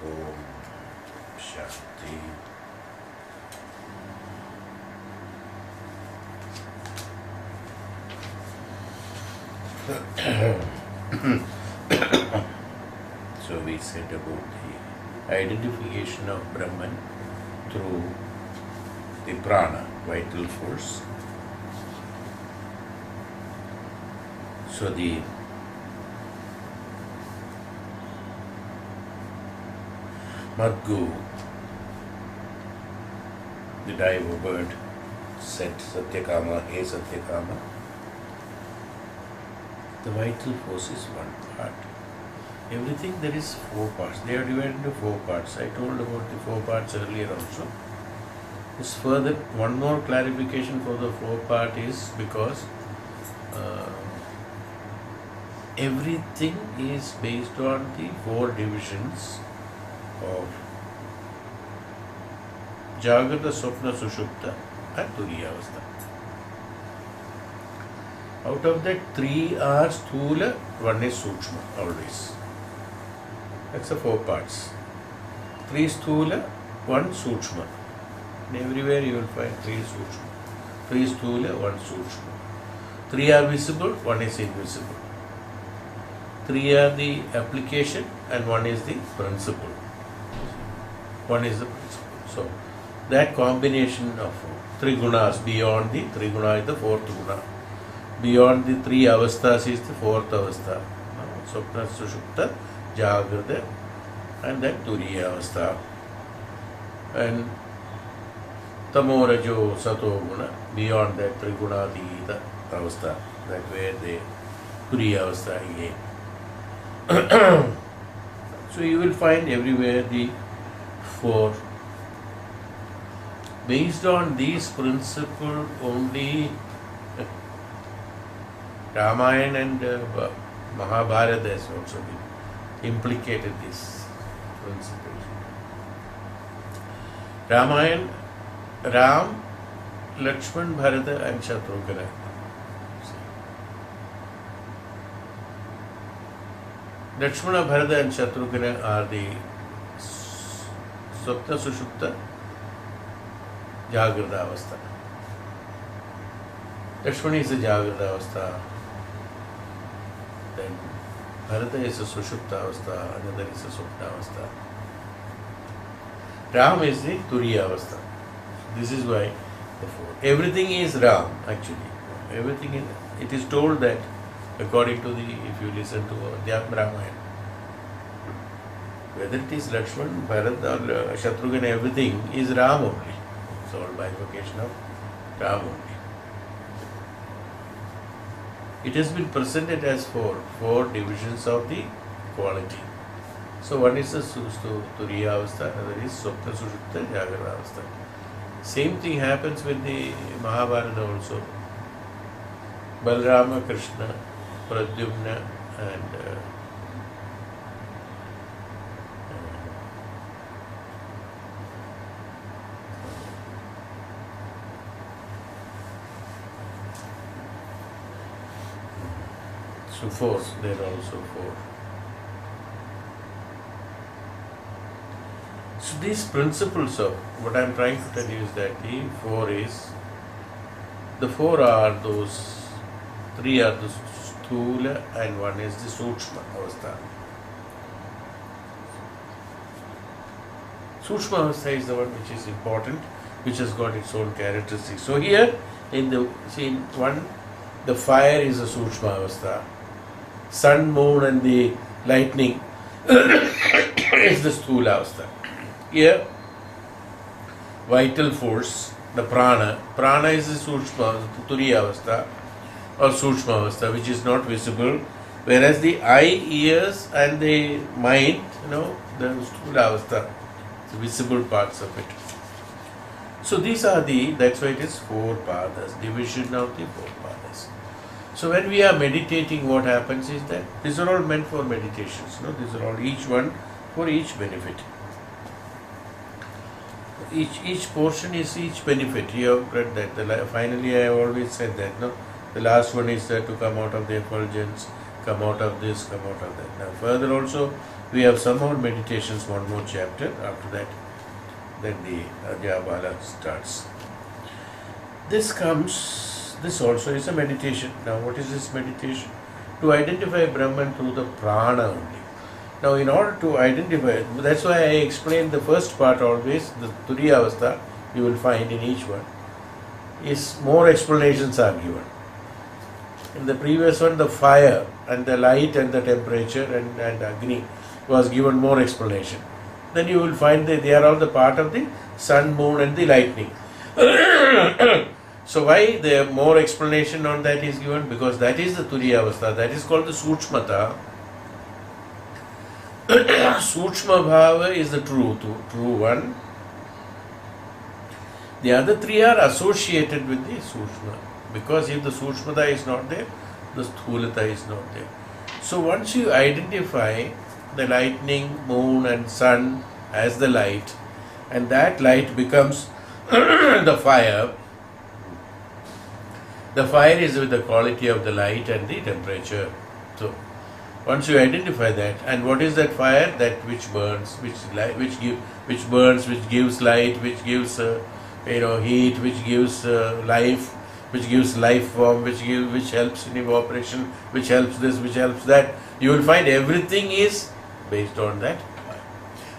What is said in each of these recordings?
Om Shanti. So we said about the identification of Brahman through the prana, vital force. So the Madhu, the diver bird, said Satyakama, hey Satyakama, the vital force is one part. Everything there is four parts. They are divided into four parts. I told about the four parts earlier also. This further, one more clarification for the four part is because everything is based on the four divisions of Jagrata, Swapna, Sushupta and Turiyavastha. Out of that, three are Sthula, one is Sukshma, always. That's the four parts. Three Sthula, one Sukshma. And everywhere you will find three Sukshma. Three Sthula, one Sukshma. Three are visible, one is invisible. Three are the application and one is the principle. One is the principle. So, that combination of three gunas, beyond the three guna is the fourth guna. Beyond the three avasthas is the fourth avastha. Swapna, Sushupta, Jagrata and then Turiya avastha. And Tamo, Rajo, Sato guna, beyond that Trigunadita avastha. That where the Turiya avastha again. So you will find everywhere the four. Based on these principles only Ramayana and Mahabharata has also been implicated these principles. Ramayana, Ram, Lakshman, Bharata and Shatrughna. Lakshmana, Bharata and Shatrughna are the Swapna, Sushupta, Jagrata avastha. Lakshmana is a Jagrata avastha. Then Bharata is a Sushupta avastha, another is a Swapna avastha. Ram is the Turiya avastha. This is why the four. Everything is Ram actually. Everything is, it is told that according to the, if you listen to Adhyatma Ramayana, whether it is Lakshman, Bharat or Shatrughna, everything is Ram only. It's all bifurcation of Ram only. It has been presented as four divisions of the quality. So one is the Turiya avastha, another is Swapna, Sushupta, Jagrata avastha. Same thing happens with the Mahabharata also. Balarama, Krishna, Pradyumna and so four, there are also four. So these principles of what I am trying to tell you is that the four are those, three are the Sthula and one is the Sukshma avastha. Sukshma avastha is the one which is important, which has got its own characteristics. So here in the fire is a Sukshma avastha. Sun, moon and the lightning is the Sthula avastha. Here, vital force, the prana is the Sukshma, Turiya avastha or Sukshma avastha, which is not visible, whereas the eye, ears and the mind, the Sthula avastha, the visible parts of it. So these are that's why it is four padas, division of the four padas. So when we are meditating, what happens is that these are all meant for meditations. These are all each one for each benefit. Each portion is each benefit. You have read that. Finally, I have always said that. The last one is to come out of the effulgence. come out of this, come out of that. Now further also we have some more meditations, one more chapter. After that, then the Ajabala starts. This also is a meditation. Now what is this meditation? To identify Brahman through the prana only. Now in order to identify, that's why I explained the first part always, the Turiya Avastha, you will find in each one, is more explanations are given. In the previous one, the fire and the light and the temperature and Agni was given more explanation. Then you will find that they are all the part of the sun, moon and the lightning. So why the more explanation on that is given? Because that is the Turiya Avastha, that is called the Sukshmata. Sukshma Bhava is the true one. The other three are associated with the Sukshma. Because if the Sukshmata is not there, the Sthulata is not there. So once you identify the lightning, moon and sun as the light, and that light becomes the fire is with the quality of the light and the temperature. So once you identify that, and what is that fire? That which burns, which gives light, which gives heat, which gives life, which gives life form, which helps in evaporation, which helps this, which helps that. You will find everything is based on that.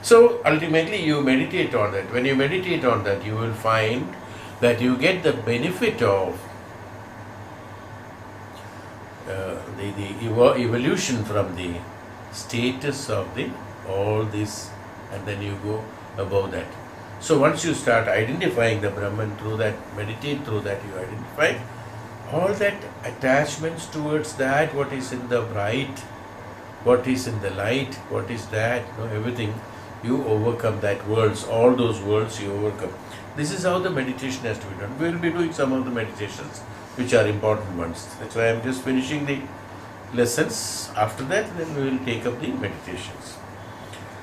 So ultimately you meditate on that. When you meditate on that, you will find that you get the benefit of the evolution from the status of all this, and then you go above that. So once you start identifying the Brahman through that, meditate through that, you identify all that attachments towards that, what is in the bright, what is in the light, what is that, everything, you overcome that worlds, all those worlds you overcome. This is how the meditation has to be done. We will be doing some of the meditations which are important ones. That's why I am just finishing the lessons. After that, then we will take up the meditations.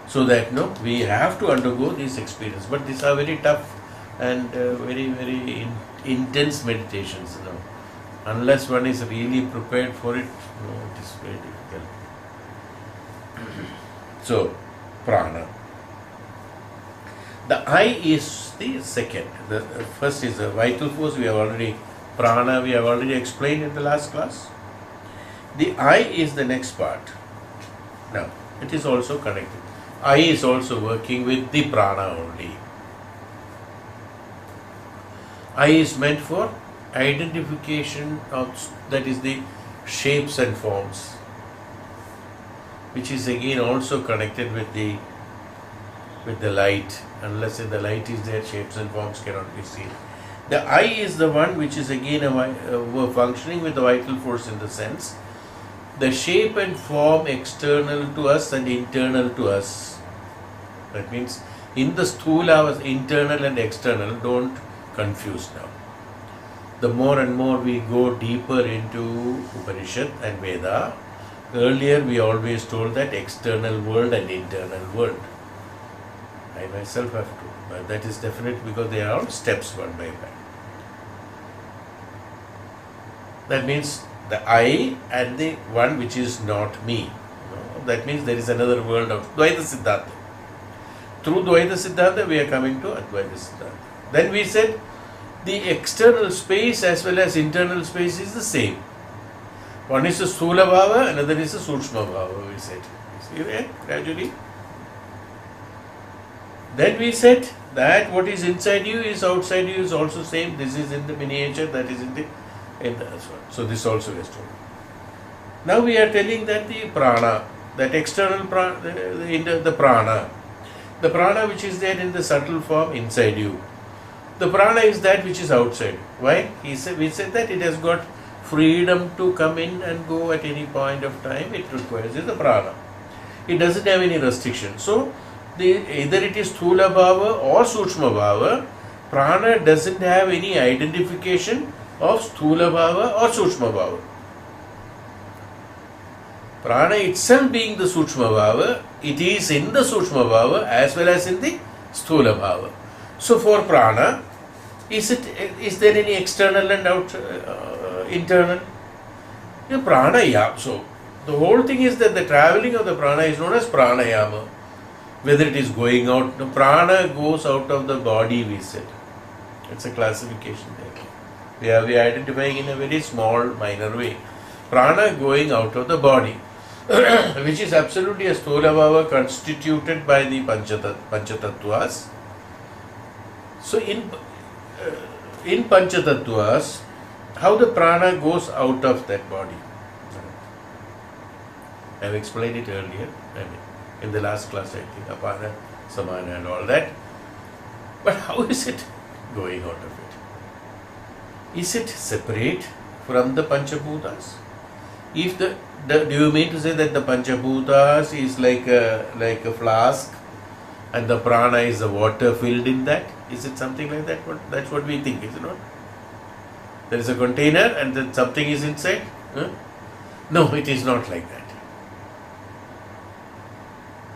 So that we have to undergo these experiences. But these are very tough and very, very intense meditations. Unless one is really prepared for it, it is very difficult. So, prana. The I is the second. The first is the vital force. Prana we have already explained in the last class. The I is the next part. Now, it is also connected. I is also working with the prana only. I is meant for identification of, that is the shapes and forms, which is again also connected with the light. Unless the light is there, shapes and forms cannot be seen. The I is the one which is again functioning with the vital force in the sense, the shape and form external to us and internal to us. That means in the sthula, internal and external, don't confuse now. The more and more we go deeper into Upanishad and Veda, earlier we always told that external world and internal world. I myself have to, but that is definite because they are all steps one by one. That means the I and the one which is not me. That means there is another world of Dvaita Siddhanta. Through Dvaita Siddhanta we are coming to Advaita Siddhanta. Then we said the external space as well as internal space is the same. One is the Sthula Bhava, another is the Sukshma Bhava, we said. See, gradually. Then we said that what is inside you is outside you is also same. This is in the miniature, that is in the so this also is told. Now we are telling that the prana, that external prana, the prana which is there in the subtle form inside you. The prana is that which is outside. Why? We said that it has got freedom to come in and go at any point of time. It requires the prana. It doesn't have any restriction. So either it is Sthula Bhava or Sukshma Bhava, prana doesn't have any identification of Sthula Bhava or Sukshma Bhava. Prana itself being the Sukshma Bhava, it is in the Sukshma Bhava as well as in the Sthula Bhava. So for prana, is there any external and internal? The prana, yeah. So the whole thing is that the traveling of the prana is known as pranayama. Whether it is going out, the prana goes out of the body, we said. It's a classification there. We are identifying in a very small, minor way. Prana going out of the body, which is absolutely a sthola bhava constituted by the panchatattvas. So in panchatattvas, how the prana goes out of that body. I have explained it earlier, in the last class, I think, apana, samana and all that. But how is it going out of it? Is it separate from the Panchabhutas? If do you mean to say that the Panchabhutas is like a flask and the prana is the water filled in that? Is it something like that? That's what we think, is it not? There is a container and then something is inside? Huh? No, it is not like that.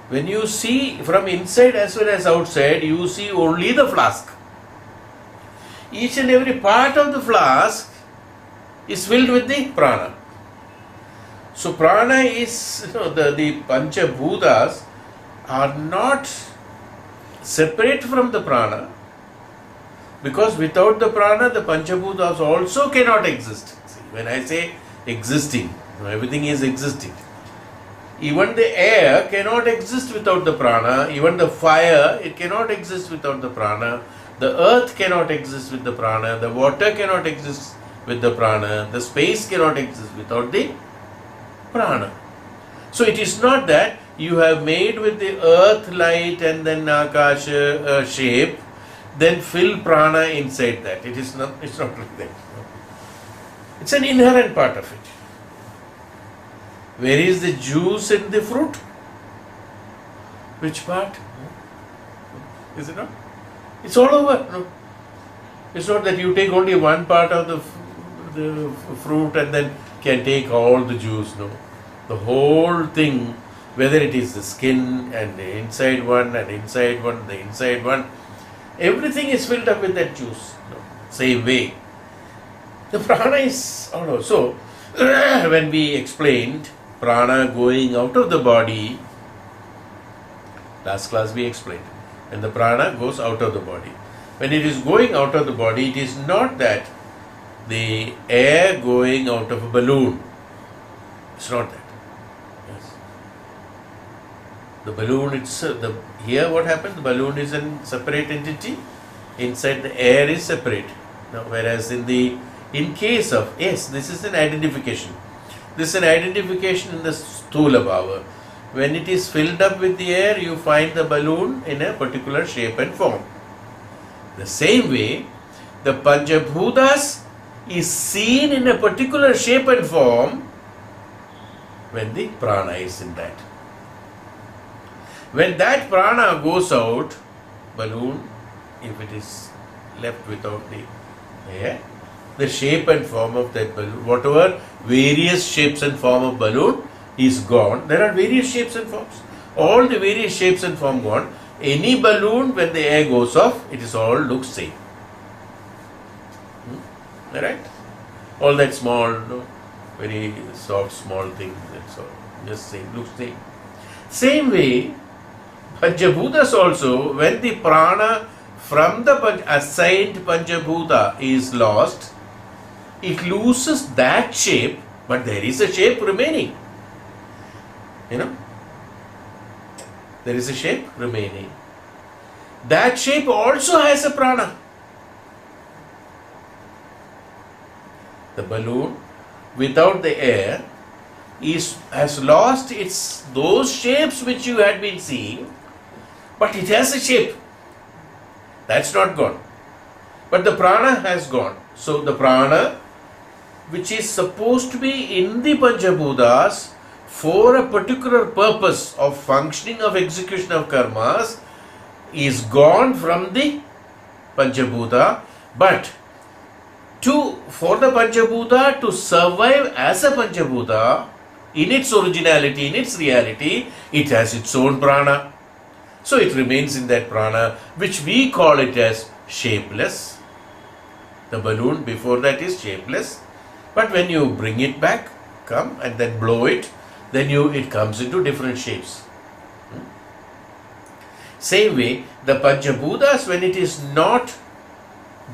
When you see from inside as well as outside, you see only the flask. Each and every part of the flask is filled with the prana. So prana is, the Panchabhutas are not separate from the prana, because without the prana, the Panchabhutas also cannot exist. See, when I say existing, everything is existing. Even the air cannot exist without the prana. Even the fire, it cannot exist without the prana. The earth cannot exist with the prana. The water cannot exist with the prana. The space cannot exist without the prana. So it is not that you have made with the earth, light and then akasha shape, then fill prana inside that. It's not like that. It's an inherent part of it. Where is the juice in the fruit? Which part? Is it not? It's all over. No. It's not that you take only one part of the fruit and then can take all the juice. No. The whole thing, whether it is the skin and the inside one and inside one, the inside one, everything is filled up with that juice. No. Same way. The prana is all over. So, when we explained prana going out of the body, last class we explained, and the prana goes out of the body. When it is going out of the body, it is not that the air going out of a balloon. It's not that. Yes. The balloon itself, here what happened? The balloon is a separate entity. Inside the air is separate. Now, whereas in case of, yes, this is an identification. This is an identification in the sthola bhava. When it is filled up with the air, you find the balloon in a particular shape and form. The same way, the Panchabhutas is seen in a particular shape and form when the prana is in that. When that prana goes out, balloon, if it is left without the air, the shape and form of that balloon, whatever various shapes and form of balloon is gone. There are various shapes and forms. All the various shapes and form gone. Any balloon, when the air goes off, it is all looks same. Alright? All that small, very soft, small thing, that's all. Just same, looks same. Same way, Panchabhutas also, when the prana from the assigned Panchabhuta is lost, it loses that shape, but there is a shape remaining. There is a shape remaining. That shape also has a prana. The balloon without the air has lost those shapes which you had been seeing, but it has a shape. That's not gone. But the prana has gone. So the prana, which is supposed to be in the Panchabhutas for a particular purpose of functioning of execution of karmas, is gone from the Panchabhuta, but for the Panchabhuta to survive as a Panchabhuta, in its originality, in its reality, it has its own prana. So it remains in that prana, which we call it as shapeless. The balloon before that is shapeless. But when you bring it back, come and then blow it, then it comes into different shapes. Same way, the Panchabhutas, when it is not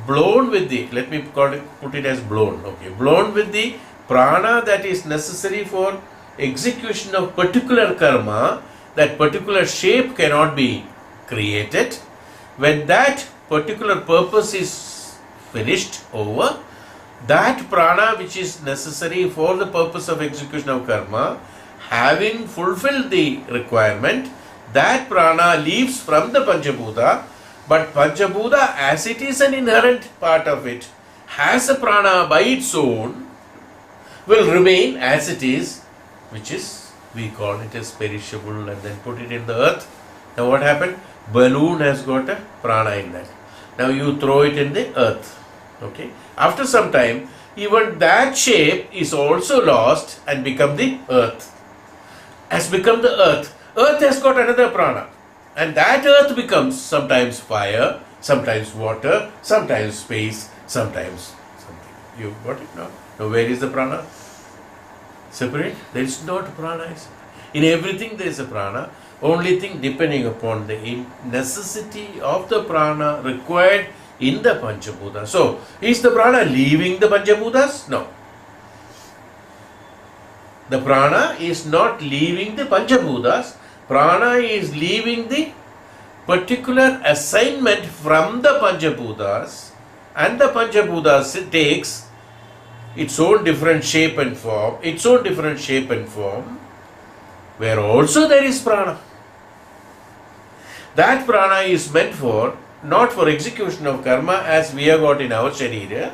blown with the, let me put it as blown, okay, blown with the prana that is necessary for execution of particular karma, that particular shape cannot be created. When that particular purpose is finished over, that prana which is necessary for the purpose of execution of karma, having fulfilled the requirement, that prana leaves from the Panchabhuta, but Panchabhuta, as it is an inherent part of it, has a prana by its own, will remain as it is, which is, we call it as perishable, and then put it in the earth. Now what happened? Balloon has got a prana in that. Now you throw it in the earth. Okay. After some time, even that shape is also lost and become the earth. Has become the earth. Earth has got another prana. And that earth becomes sometimes fire, sometimes water, sometimes space, sometimes something. You got it now? Now where is the prana? Separate? There is not prana. In everything there is a prana. Only thing, depending upon the necessity of the prana required in the Panchabhuta. So, is the prana leaving the Panchabhutas? No. The prana is not leaving the Panchabhutas. Prana is leaving the particular assignment from the Panchabhutas, and the Panchabhutas takes its own different shape and form, where also there is prana. That prana is meant for, not for execution of karma as we have got in our sharira,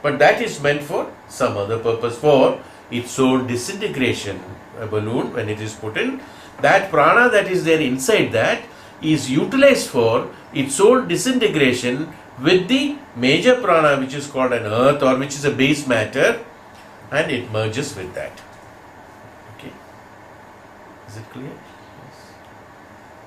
but that is meant for some other purpose, for its own disintegration. A balloon, when it is put in, that prana that is there inside that is utilized for its own disintegration with the major prana which is called an earth, or which is a base matter, and it merges with that. Okay. Is it clear? Yes.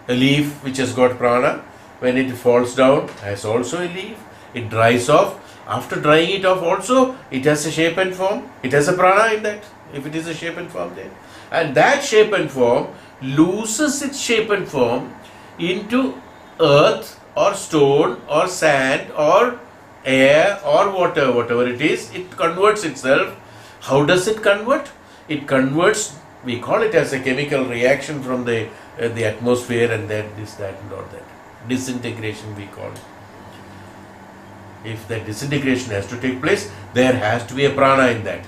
A leaf which has got prana, when it falls down, has also a leaf. It dries off. After drying it off also, it has a shape and form. It has a prana in that, if it is a shape and form there. And that shape and form loses its shape and form into earth or stone or sand or air or water, whatever it is. It converts itself. How does it convert? It converts, we call it as a chemical reaction from the atmosphere, and then this, that, and all that. Disintegration we call it. If that disintegration has to take place, there has to be a prana in that.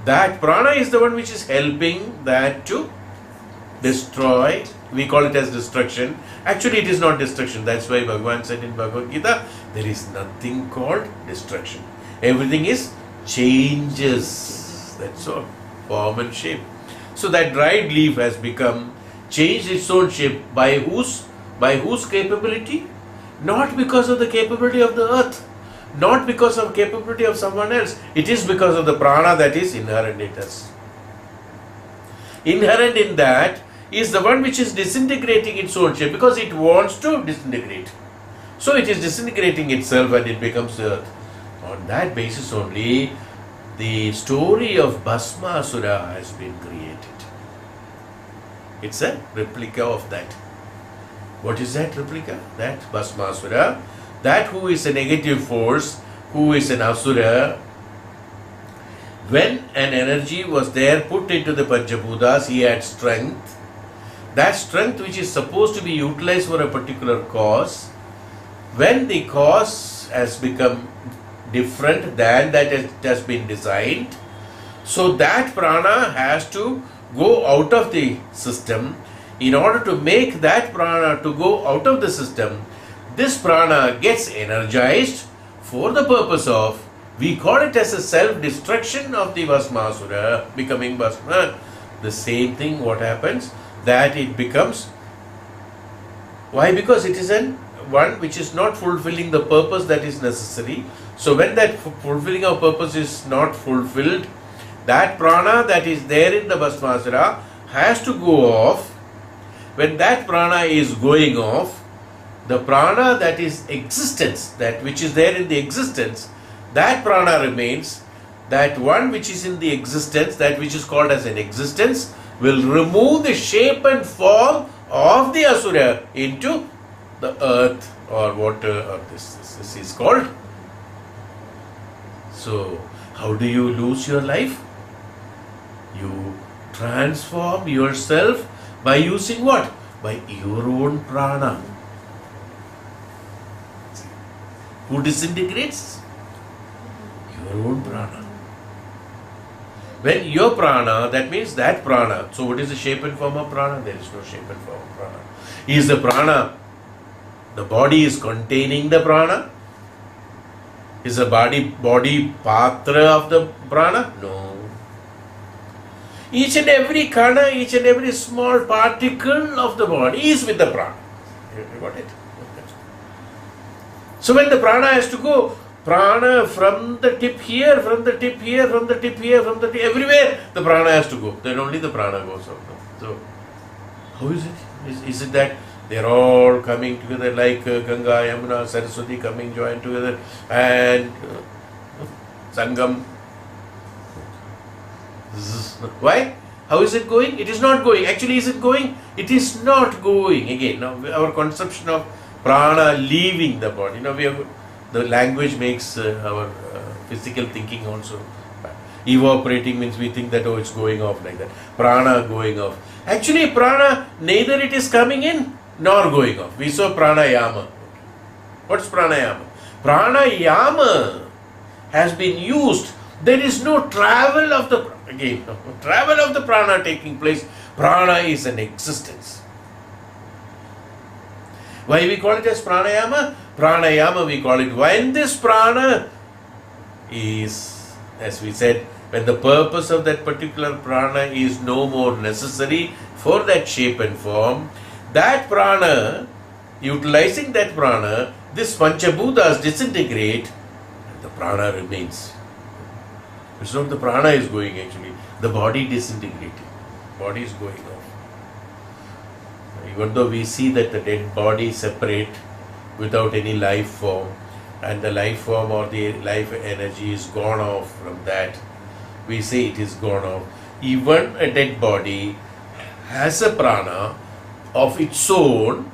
That prana is the one which is helping that to destroy. We call it as destruction. Actually, it is not destruction. That's why Bhagavan said in Bhagavad Gita, there is nothing called destruction. Everything is changes. That's all. Form and shape. So that dried leaf has become, changed its own shape. By whose capability? Not because of the capability of the earth. Not because of capability of someone else. It is because of the prana that is inherent in us. Inherent in that is the one which is disintegrating its own shape, because it wants to disintegrate. So it is disintegrating itself and it becomes earth. On that basis only, the story of Bhasmasura has been created. It's a replica of that. What is that replica? That Bhasmasura, that who is a negative force, who is an asura, when an energy was there put into the Panchabhutas, he had strength. That strength which is supposed to be utilized for a particular cause, when the cause has become different than that it has been designed, so that prana has to go out of the system. In order to make that prana to go out of the system, this prana gets energized for the purpose of, we call it as a self-destruction of the Bhasmasura, becoming Bhasma. The same thing, what happens? That it becomes, why? Because it is one which is not fulfilling the purpose that is necessary. So when that fulfilling of purpose is not fulfilled, that prana that is there in the Bhasmasura has to go off. When that prana is going off, the prana that is existence, that which is there in the existence, that prana remains. That one which is in the existence, that which is called as an existence, will remove the shape and form of the asura into the earth or water, or this is called. So, how do you lose your life? You transform yourself by using what? By your own prana. Who disintegrates? Your own prana. When your prana, that means that prana. So what is the shape and form of prana? There is no shape and form of prana. Is the prana, the body is containing the prana? Is the body patra of the prana? No. Each and every kana, each and every small particle of the body is with the prana. You got it? So when the prana has to go, prana from the tip here, from the tip here, from the tip here, from the tip, everywhere the prana has to go. Then only the prana goes out. So, how is it? Is it that they are all coming together like Ganga, Yamuna, Saraswati coming joined together and Sangam? Why? How is it going? It is not going. Actually, is it going? It is not going. Again, now our conception of prana leaving the body. Now the language makes our physical thinking also bad. Evaporating means we think that it's going off like that. Prana going off. Actually, prana, neither it is coming in nor going off. We saw pranayama. What's pranayama? Pranayama has been used. There is no travel of the prana taking place. Prana is an existence. Why we call it as pranayama? Pranayama we call it when this prana is, as we said, when the purpose of that particular prana is no more necessary for that shape and form, that prana, utilizing that prana, this Panchabhutas disintegrate and the prana remains. It's not the prana is going actually, the body disintegrating, body is going off. Even though we see that the dead body separate without any life form, and the life form or the life energy is gone off from that, we say it is gone off. Even a dead body has a prana of its own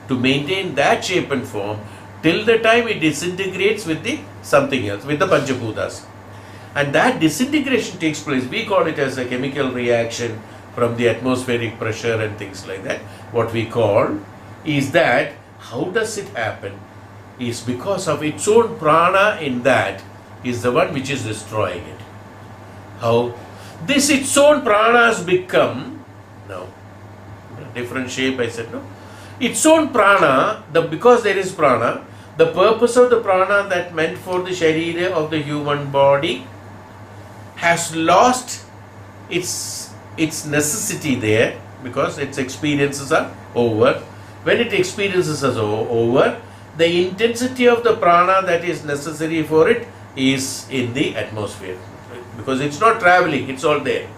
to maintain that shape and form till the time it disintegrates with the something else, with the Panchabhutas. And that disintegration takes place, we call it as a chemical reaction from the atmospheric pressure and things like that. What we call is that, how does it happen? Is because of its own prana in that is the one which is destroying it. How? This its own prana has become, now, different shape I said, no? Its own prana, because there is prana, the purpose of the prana that meant for the sharira of the human body has lost its necessity there because its experiences are over. When its experiences are over, the intensity of the prana that is necessary for it is in the atmosphere, because it's not traveling, it's all there.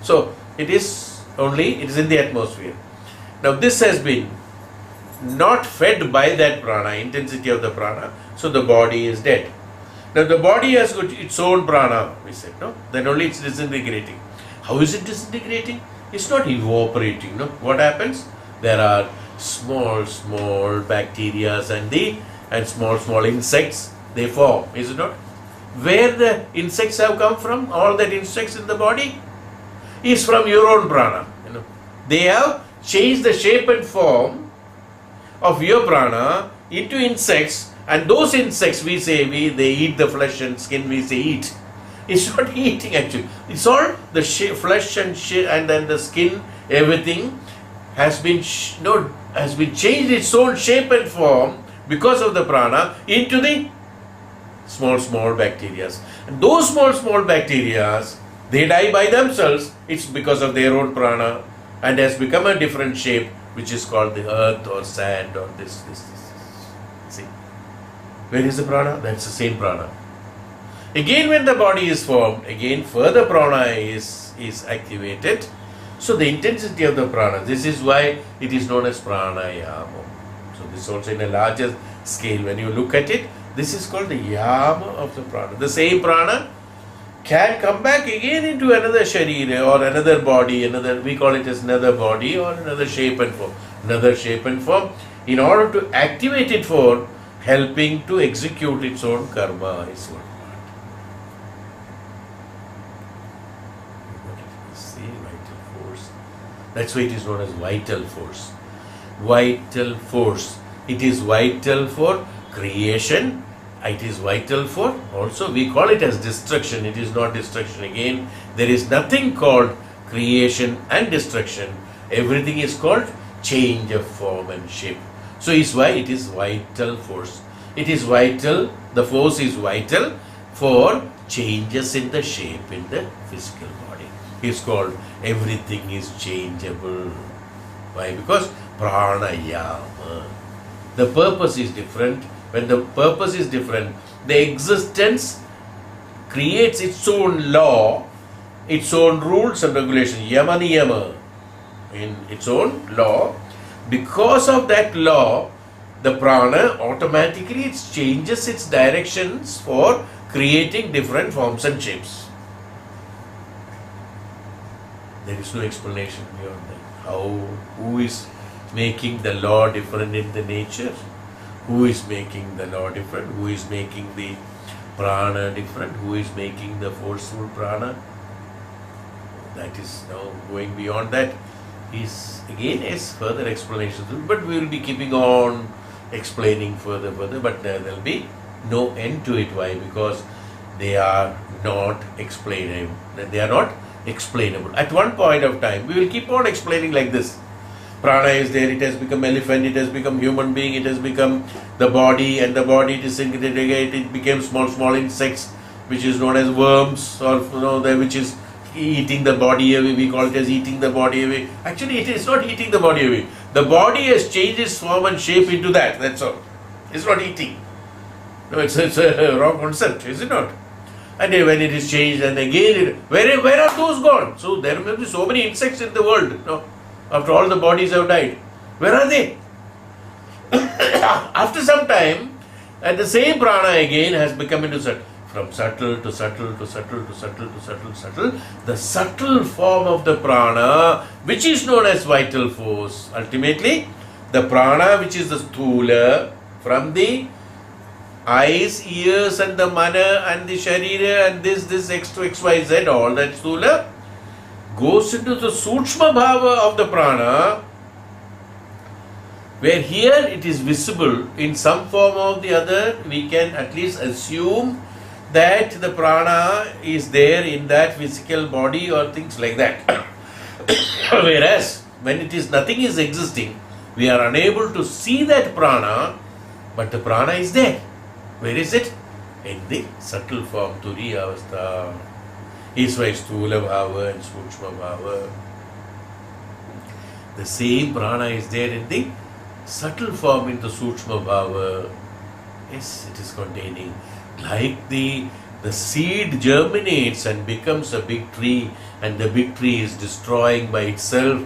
So it is in the atmosphere. Now this has been not fed by that prana, intensity of the prana, so the body is dead. Now the body has got its own prana, we said, no? Then only it's disintegrating. How is it disintegrating? It's not evaporating, no? What happens? There are small bacteria and small insects, they form, is it not? Where the insects have come from, all that insects in the body is from your own prana. You know, they have changed the shape and form of your prana into insects, and those insects they eat the flesh and skin, we say eat. It's not eating actually. It's all the flesh and then the skin, everything has been changed its own shape and form because of the prana into the small bacteria. And those small bacteria, they die by themselves. It's because of their own prana and has become a different shape, which is called the earth or sand or this. See, where is the prana? That's the same prana. Again, when the body is formed, again further prana is activated. So the intensity of the prana, this is why it is known as pranayama. So this is also in a larger scale. When you look at it, this is called the yama of the prana. The same prana can come back again into another sharira or another body, we call it as another body or another shape and form, in order to activate it for helping to execute its own karma is one part. See, vital force. That's why it is known as vital force. Vital force. It is vital for creation. It is vital for, also we call it as destruction. It is not destruction again. There is nothing called creation and destruction. Everything is called change of form and shape. So is why it is vital force. It is vital, the force is vital for changes in the shape in the physical body. It's called everything is changeable. Why? Because prana yaama. The purpose is different. When the purpose is different, the existence creates its own law, its own rules and regulations, yama niyama, in its own law. Because of that law, the prana automatically it changes its directions for creating different forms and shapes. There is no explanation beyond that. Who is making the law different in the nature? Who is making the law different? Who is making the prana different? Who is making the forceful prana? That is now going beyond that. Is again is further explanations, but we will be keeping on explaining further, but there will be no end to it. Why? Because they are not explainable. They are not explainable. At one point of time, we will keep on explaining like this. Prana is there, it has become elephant, it has become human being, it has become the body, and the body disintegrates, it became small insects, which is known as worms, or which is eating the body away. We call it as eating the body away. Actually, it is not eating the body away. The body has changed its form and shape into that. That's all. It's not eating. No, it's a wrong concept, is it not? And when it is changed, and again, where are those gone? So there may be so many insects in the world. No, after all the bodies have died, where are they? After some time, and the same prana again has become into subtle. From subtle to subtle to subtle to subtle to subtle to subtle, the subtle form of the prana, which is known as vital force. Ultimately, the prana, which is the sthula, from the eyes, ears, and the mana, and the sharira, and this X to X, Y, Z, all that sthula, goes into the sukshma bhava of the prana, where here it is visible in some form or the other. We can at least assume that the prana is there in that physical body or things like that. Whereas when it is nothing is existing, we are unable to see that prana, but the prana is there. Where is it? In the subtle form, turiya avastha. Is why sthula bhava and sukshma bhava. The same prana is there in the subtle form in the sukshma bhava. Yes, it is containing. Like the seed germinates and becomes a big tree, and the big tree is destroying by itself,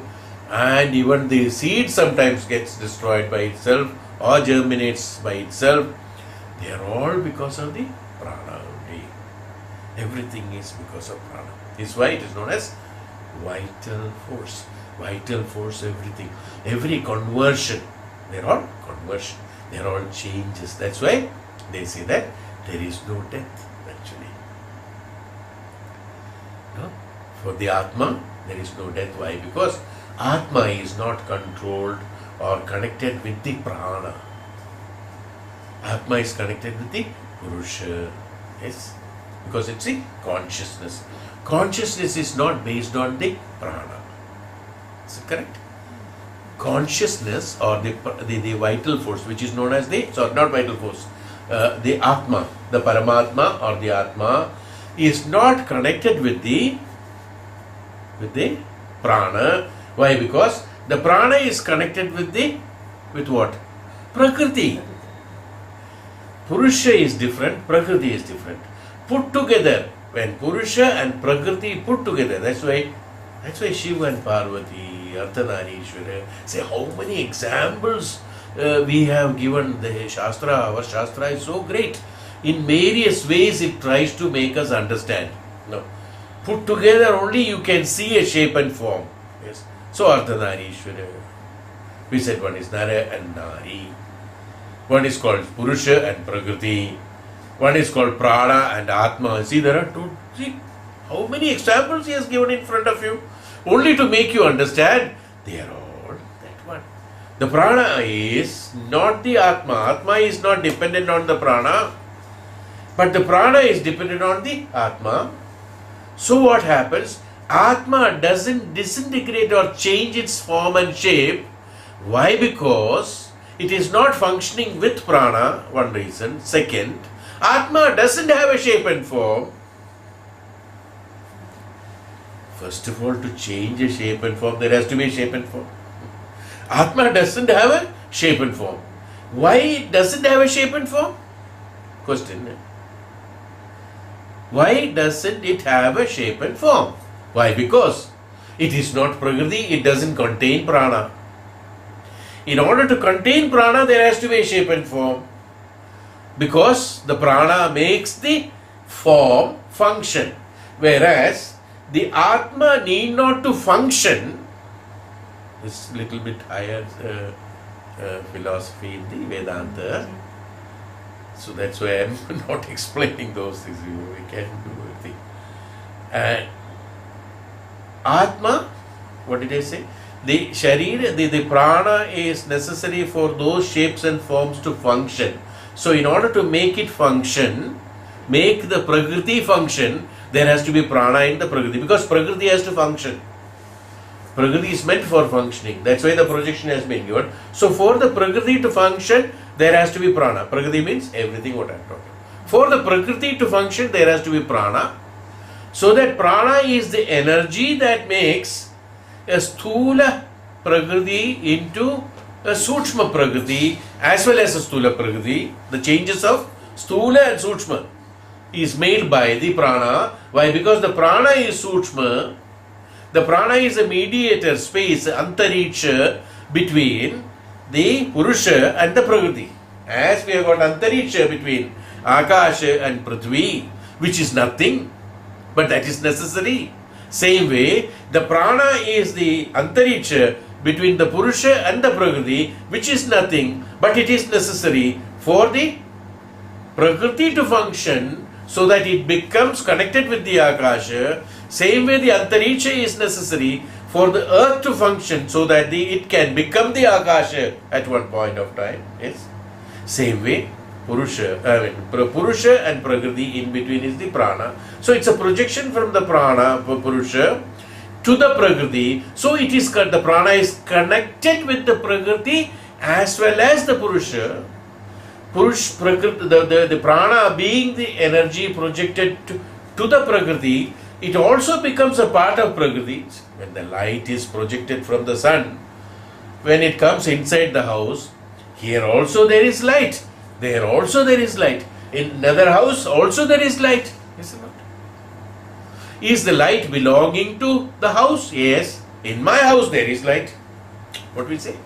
and even the seed sometimes gets destroyed by itself or germinates by itself. They are all because of the prana only. Everything is because of prana. This is why it is known as vital force. Vital force, everything. Every conversion, they are all conversion. They are all changes. That's why they say that there is no death, actually. No? For the Atma, there is no death. Why? Because Atma is not controlled or connected with the Prana. Atma is connected with the Purusha. Yes? Because it's the consciousness. Consciousness is not based on the Prana. Is it correct? Consciousness or the vital force, which is known as not vital force, the Atma, the Paramatma or the Atma is not connected with the Prana. Why? Because the Prana is connected with what? Prakriti. Purusha is different, Prakriti is different. Put together, when Purusha and Prakriti put together, that's why Shiva and Parvati, Ardhanarishwara, say how many examples we have given. The Shastra, our Shastra is so great. In various ways it tries to make us understand. No. Put together only you can see a shape and form. Yes. So Ardhanarishwara. We said one is Nara and Nari. One is called Purusha and Prakriti. One is called Prana and Atma. See, there are two. See how many examples he has given in front of you, only to make you understand they are all that one. The Prana is not the Atma. Atma is not dependent on the Prana, but the Prana is dependent on the Atma. So what happens? Atma doesn't disintegrate or change its form and shape. Why? Because it is not functioning with Prana, one reason. Second, Atma doesn't have a shape and form. First of all, to change a shape and form, there has to be a shape and form. Atma doesn't have a shape and form. Why it doesn't have a shape and form? Question. Why doesn't it have a shape and form? Why? Because it is not Prakriti, it doesn't contain Prana. In order to contain Prana, there has to be a shape and form. Because the Prana makes the form function. Whereas the Atma need not to function. This little bit higher philosophy in the Vedanta. So that's why I am not explaining those things. We can do everything. Atma, what did I say? The Sharira, the Prana is necessary for those shapes and forms to function. So in order to make it function, make the Prakriti function, there has to be Prana in the Prakriti. Because Prakriti has to function. Prakriti is meant for functioning. That's why the projection has been given. So for the Prakriti to function, there has to be Prana. Prakriti means everything what I have taught. For the Prakriti to function, there has to be Prana. So that Prana is the energy that makes a Sthula Prakriti into a Sukshma Prakriti as well as a Sthula Prakriti. The changes of Sthula and Sukshma is made by the Prana. Why? Because the Prana is Sukshma. The Prana is a mediator space, Antariksha, between the Purusha and the Prakriti. As we have got Antariksha between Akasha and Prithvi, which is nothing, but that is necessary. Same way, the Prana is the Antariksha between the Purusha and the Prakriti, which is nothing, but it is necessary for the Prakriti to function so that it becomes connected with the Akasha. Same way, the Antariksha is necessary for the earth to function so that it can become the Akasha at one point of time. Yes. Same way, Purusha and Prakriti in between is the Prana. So it's a projection from the Prana, Purusha, to the Prakriti. So it is the Prana is connected with the Prakriti as well as the Purusha. Prakriti, the Prana being the energy projected to the Prakriti, it also becomes a part of Prakriti. When the light is projected from the sun, when it comes inside the house, here also there is light. There also there is light. In another house also there is light. Is it not? Is the light belonging to the house? Yes. In my house there is light. What we say?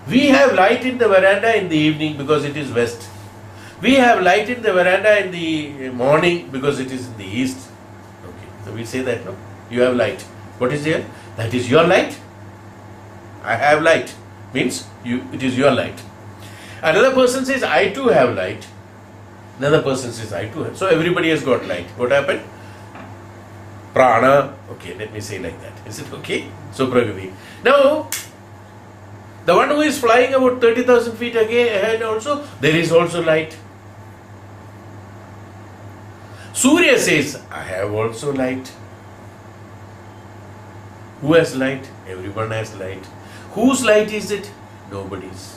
We have light in the veranda in the evening because it is west. We have light in the veranda in the morning because it is in the east. Okay. So we say that, no? You have light. What is here? That is your light. I have light. Means it is your light. Another person says, I too have light. Another person says, I too have. So everybody has got light. What happened? Prana. Okay, let me say like that. Is it okay? So Prakriti. Now, the one who is flying about 30,000 feet ahead also, there is also light. Surya says, I have also light. Who has light? Everyone has light. Whose light is it? Nobody's.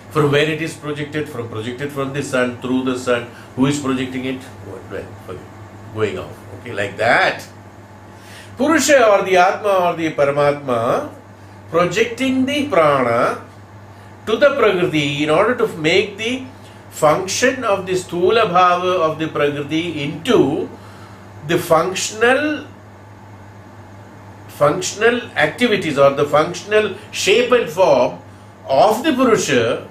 From where it is projected? Projected from the sun, through the sun. Who is projecting it? Well, going off. Okay, like that. Purusha or the Atma or the Paramatma projecting the Prana to the Prakriti in order to make the function of the Sthula Bhava of the Prakriti into the functional activities or the functional shape and form of the Purusha,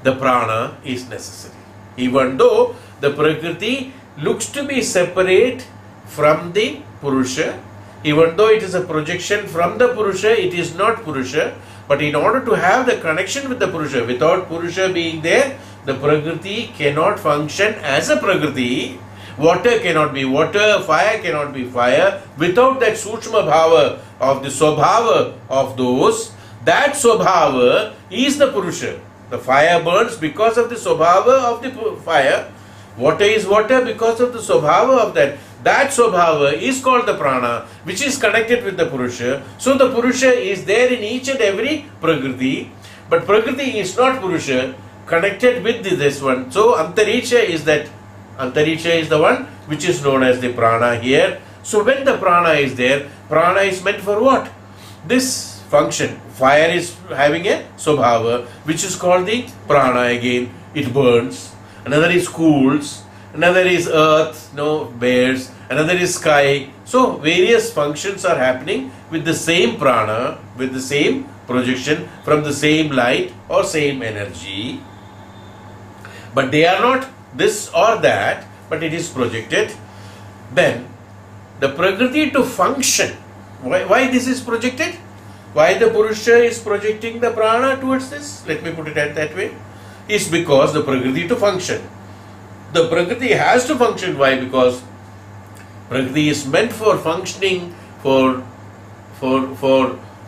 the Prana is necessary. Even though the Prakriti looks to be separate from the Purusha. Even though it is a projection from the Purusha, it is not Purusha. But in order to have the connection with the Purusha, without Purusha being there, the prakriti cannot function as a prakriti. Water cannot be water, fire cannot be fire. Without that Sukshma Bhava of the Swabhava of those, that Swabhava is the Purusha. The fire burns because of the Swabhava of the fire. Water is water because of the Swabhava of that. That Swabhava is called the Prana, which is connected with the Purusha. So the Purusha is there in each and every prakriti. But prakriti is not Purusha, connected with this one. So Antariksha is that. Antariksha is the one which is known as the Prana here. So when the Prana is there, Prana is meant for what? This function. Fire is having a Swabhava, which is called the Prana again. It burns. Another is cools. Another is earth, bears. Another is sky. So various functions are happening with the same Prana, with the same projection from the same light or same energy. But they are not this or that, but it is projected. Then the prakriti to function. Why this is projected? Why the Purusha is projecting the Prana towards this? Let me put it that way. Is because the prakriti to function. The prakriti has to function. Why? Because prakriti is meant for functioning for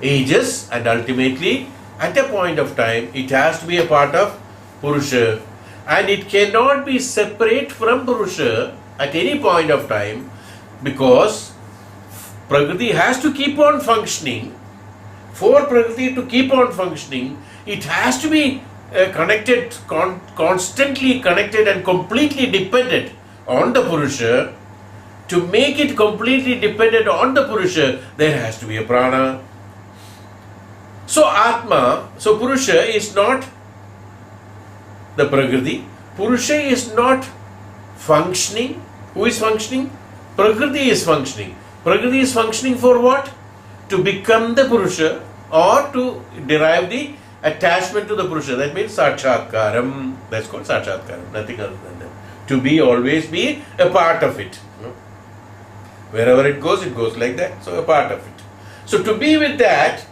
ages, and ultimately at a point of time it has to be a part of Purusha. And it cannot be separate from Purusha at any point of time, because Prakriti has to keep on functioning. For Prakriti to keep on functioning, it has to be connected, constantly connected and completely dependent on the Purusha. To make it completely dependent on the Purusha, there has to be a Prana. So Atma, so Purusha is not the Prakriti. Purusha is not functioning. Who is functioning? Prakriti is functioning. Prakriti is functioning for what? To become the Purusha, or to derive the attachment to the Purusha. That means Sakshatkaram. That's called Sakshatkaram. Nothing other than that. To be, always be a part of it. Wherever it goes like that. So a part of it. So to be with that,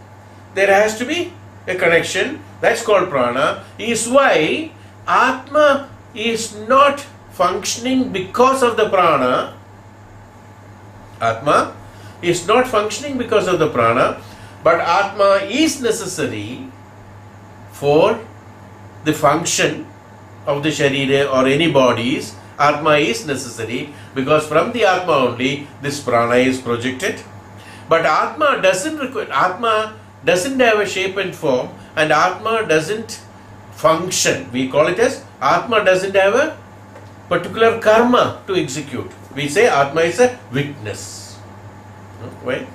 there has to be a connection. That's called Prana. Is why Atma is not functioning because of the Prana. Atma is not functioning because of the Prana, but Atma is necessary for the function of the Sharira or any bodies. Atma is necessary because from the Atma only this Prana is projected. But Atma doesn't require, Atma doesn't have a shape and form, and Atma doesn't function. We call it as Atma doesn't have a particular karma to execute. We say Atma is a witness. Why?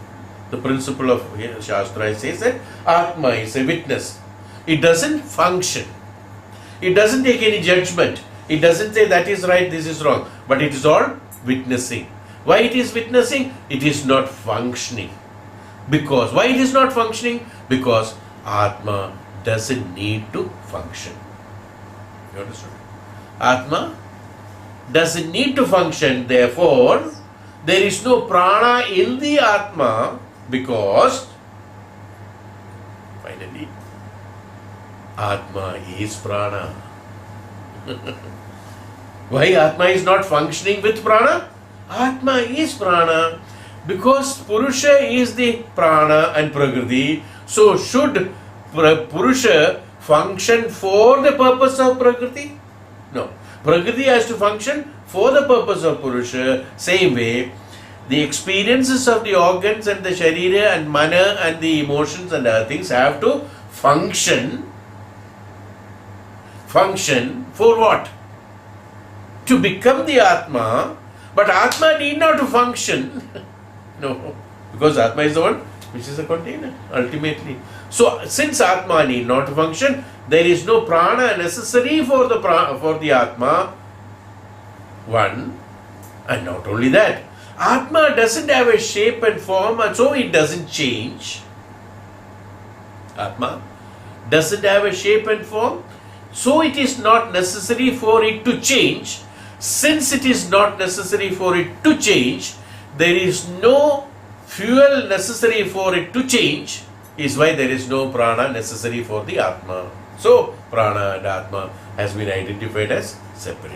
The principle of Shastra says that Atma is a witness. It doesn't function. It doesn't take any judgment. It doesn't say that is right, this is wrong. But it is all witnessing. Why it is witnessing? It is not functioning. Because, why it is not functioning? Because Atma doesn't need to function. You understand? Atma doesn't need to function. Therefore, there is no Prana in the Atma, because finally Atma is Prana. Why Atma is not functioning with Prana? Atma is Prana because Purusha is the Prana and Prakriti. So should Purusha function for the purpose of Prakriti? No. Prakriti has to function for the purpose of Purusha. Same way, the experiences of the organs and the Sharira and Mana and the emotions and other things have to function. Function for what? To become the Atma. But Atma need not to function. No. Because Atma is the one which is a container, ultimately. So, since Atma need not to function, there is no Prana necessary for the Atma. One. And not only that, Atma doesn't have a shape and form, and so it doesn't change. Atma doesn't have a shape and form, so it is not necessary for it to change. Since it is not necessary for it to change, there is no fuel necessary for it to change, is why there is no prana necessary for the Atma. So, prana and Atma has been identified as separate.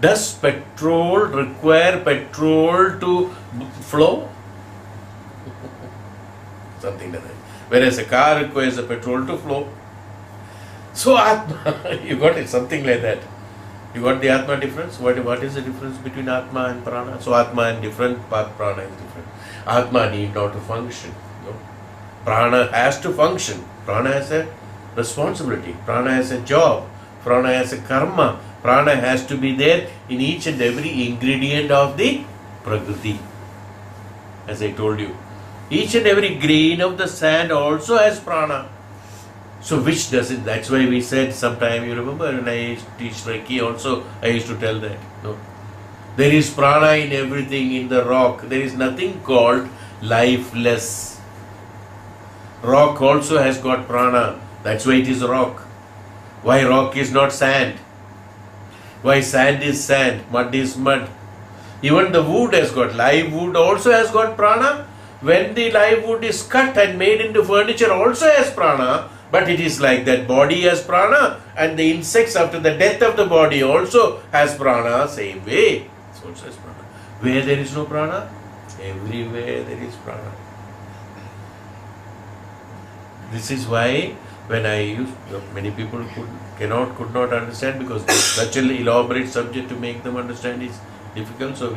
Does petrol require petrol to flow? Something like that. Whereas a car requires a petrol to flow. So Atma, you got it, something like that. You got the Atma difference? What is the difference between Atma and Prana? So Atma and different, Prana is different. Atma need not to function. No? Prana has to function. Prana has a responsibility. Prana has a job. Prana has a karma. Prana has to be there in each and every ingredient of the prakriti. As I told you. Each and every grain of the sand also has prana. So which doesn't? That's why we said sometime, you remember when I used to teach Reiki also, I used to tell that. No? There is prana in everything, in the rock. There is nothing called lifeless. Rock also has got prana. That's why it is rock. Why rock is not sand? Why sand is sand, mud is mud. Even the wood has got, live wood also has got prana. When the live wood is cut and made into furniture also has prana, but it is like that body has prana and the insects after the death of the body also has prana, same way. It also has prana. Where there is no prana? Everywhere there is prana. This is why when I used, many people could not understand because it's such an elaborate subject to make them understand is difficult. So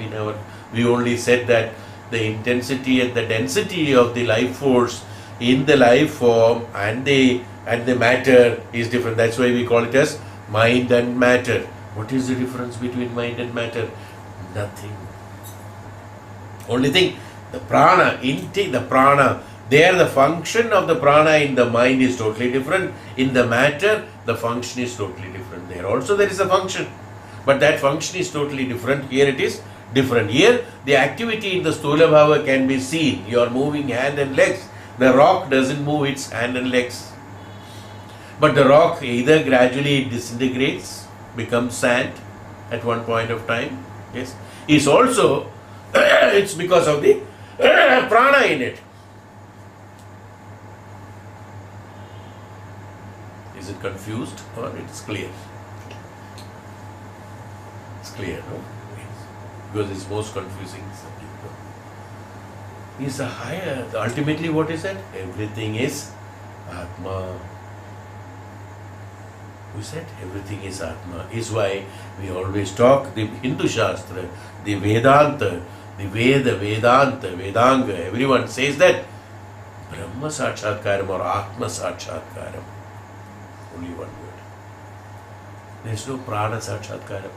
we only said that the intensity and the density of the life force in the life form and the matter is different. That's why we call it as mind and matter. What is the difference between mind and matter? Nothing. Only thing, the prana, intake the prana, there the function of the prana in the mind is totally different. In the matter, the function is totally different. There also there is a function, but that function is totally different. Here it is different. Here the activity in the Stula Bhava can be seen. You are moving hand and legs. The rock doesn't move its hand and legs. But the rock either gradually disintegrates, becomes sand at one point of time. Yes. Is also, it's because of the prana in it. Is it confused or it's clear? It's clear, no? Because it's most confusing subject. Is a higher, ultimately what is that? Everything is Atma. We said everything is Atma. Is why we always talk the Hindu Shastra, the Vedanta, the Veda, Vedanta, Vedanga. Everyone says that Brahma Sakshatkaram or Atma Sakshatkaram. Only one word. There is no Prana Sakshatkaram.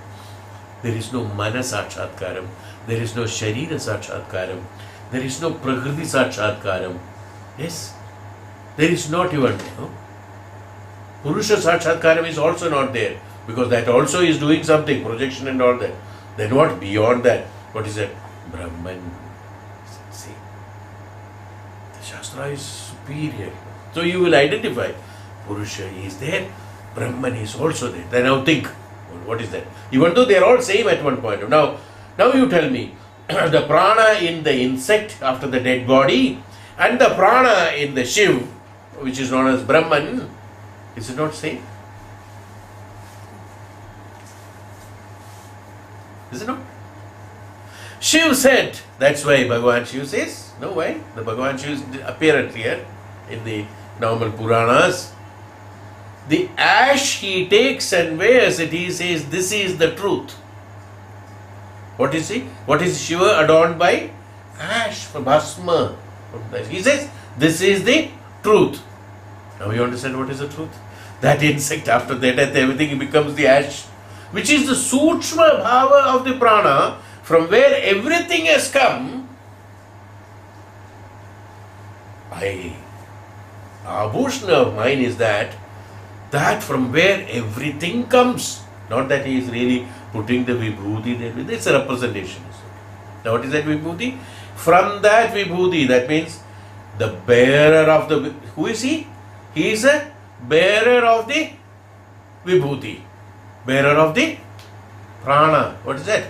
There is no Mana Sakshatkaram. There is no Sharira Sakshatkaram. There is no Prakriti Sakshatkaram. Yes. There is not even. No? Purusha Sakshatkaram is also not there. Because that also is doing something, projection and all that. Then what? Beyond that. What is that? Brahman. See. The Shastra is superior. So you will identify. Purusha is there. Brahman is also there. Then now think. What is that? Even though they are all same at one point. Now you tell me. The prana in the insect after the dead body and the prana in the Shiv, which is known as Brahman, is it not same? Is it not? Shiv said, that's why Bhagavan Shiv says, no, why? The Bhagavan Shiv appearance here in the normal Puranas. The ash he takes and wears it, he says, this is the truth. What is he? What is Shiva adorned by? Ash, from Bhasma. He says, this is the truth. Now you understand what is the truth? That insect after the death, everything becomes the ash, which is the Sukshma Bhava of the Prana, from where everything has come. Abhushana of mine is that from where everything comes. Not that he is really putting the vibhuti there. It's a representation. Now what is that vibhuti? From that vibhuti, that means the bearer of the... Who is he? He is a bearer of the vibhuti, bearer of the prana. What is that?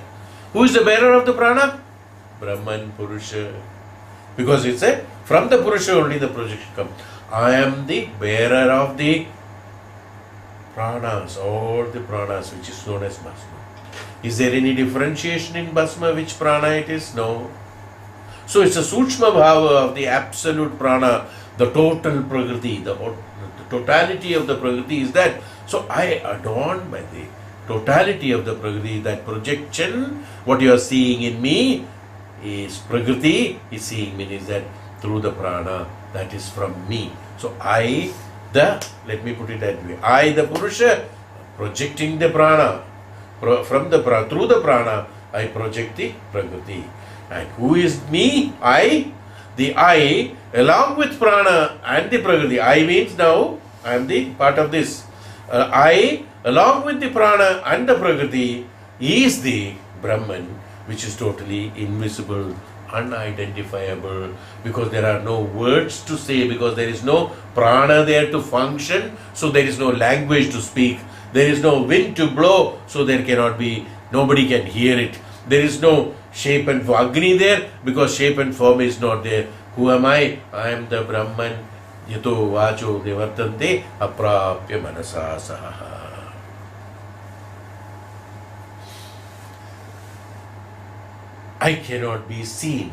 Who is the bearer of the prana? Brahman, Purusha. Because it's from the Purusha only the projection comes. I am the bearer of the pranas, all the pranas, which is known as bhasma. Is there any differentiation in bhasma which prana it is? No. So it's a sukshma bhava of the absolute prana, the total prakriti, the totality of the prakriti is that. So I adorn by the totality of the prakriti, that projection, what you are seeing in me is prakriti, is seeing me is that through the prana, that is from me. So let me put it that way, I the Purusha, projecting the prana, through the prana, I project the prakriti. And who is me? I, the I, along with prana and the prakriti. I means now, I am the part of this. I, along with the prana and the prakriti, is the Brahman, which is totally invisible, unidentifiable, because there are no words to say, because there is no prana there to function, so there is no language to speak. There is no wind to blow, so there cannot be, nobody can hear it. There is no shape and form. Agni there, because shape and form is not there. Who am I? I am the Brahman. Yato vacho devartante aprapya manasa saha. I cannot be seen.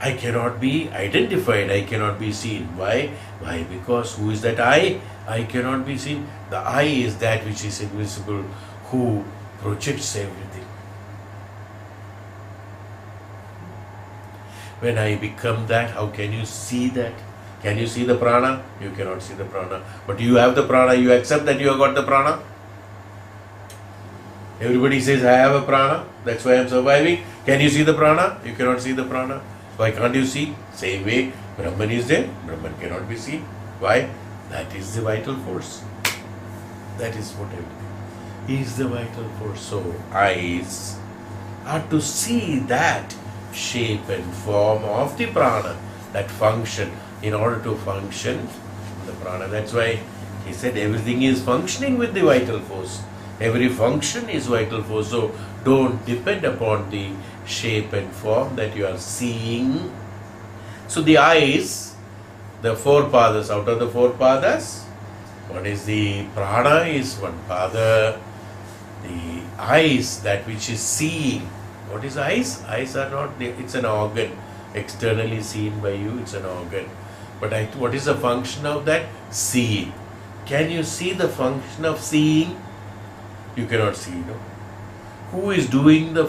I cannot be identified. I cannot be seen. Why? Why? Because who is that I? I cannot be seen. The I is that which is invisible, who projects everything. When I become that, how can you see that? Can you see the prana? You cannot see the prana. But you have the prana, you accept that you have got the prana. Everybody says, I have a prana, that's why I am surviving. Can you see the prana? You cannot see the prana. Why can't you see? Same way, Brahman is there, Brahman cannot be seen. Why? That is the vital force. That is what everything. He is the vital force. So, eyes are to see that shape and form of the prana, that function. In order to function the prana, that's why he said everything is functioning with the vital force. Every function is vital force. So don't depend upon the shape and form that you are seeing. So the eyes, the four padas, out of the four padas, what is the prana is one pada. The eyes, that which is seeing. What is eyes? Eyes are not, it's an organ. Externally seen by you, it's an organ. But what is the function of that? Seeing. Can you see the function of seeing? You cannot see, no? Who is doing the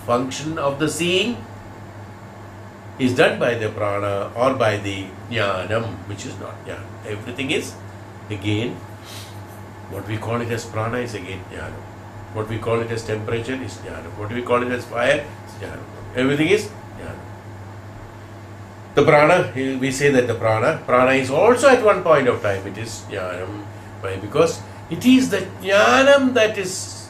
function of the seeing? Is done by the prana or by the jnanam, which is not jnana. Everything is, again, what we call it as prana is again jnana. What we call it as temperature is jnana. What we call it as fire is jnana. Everything is jnana. The prana, we say that the prana is also at one point of time, it is jnanam. Why? Because it is the jnanam that is,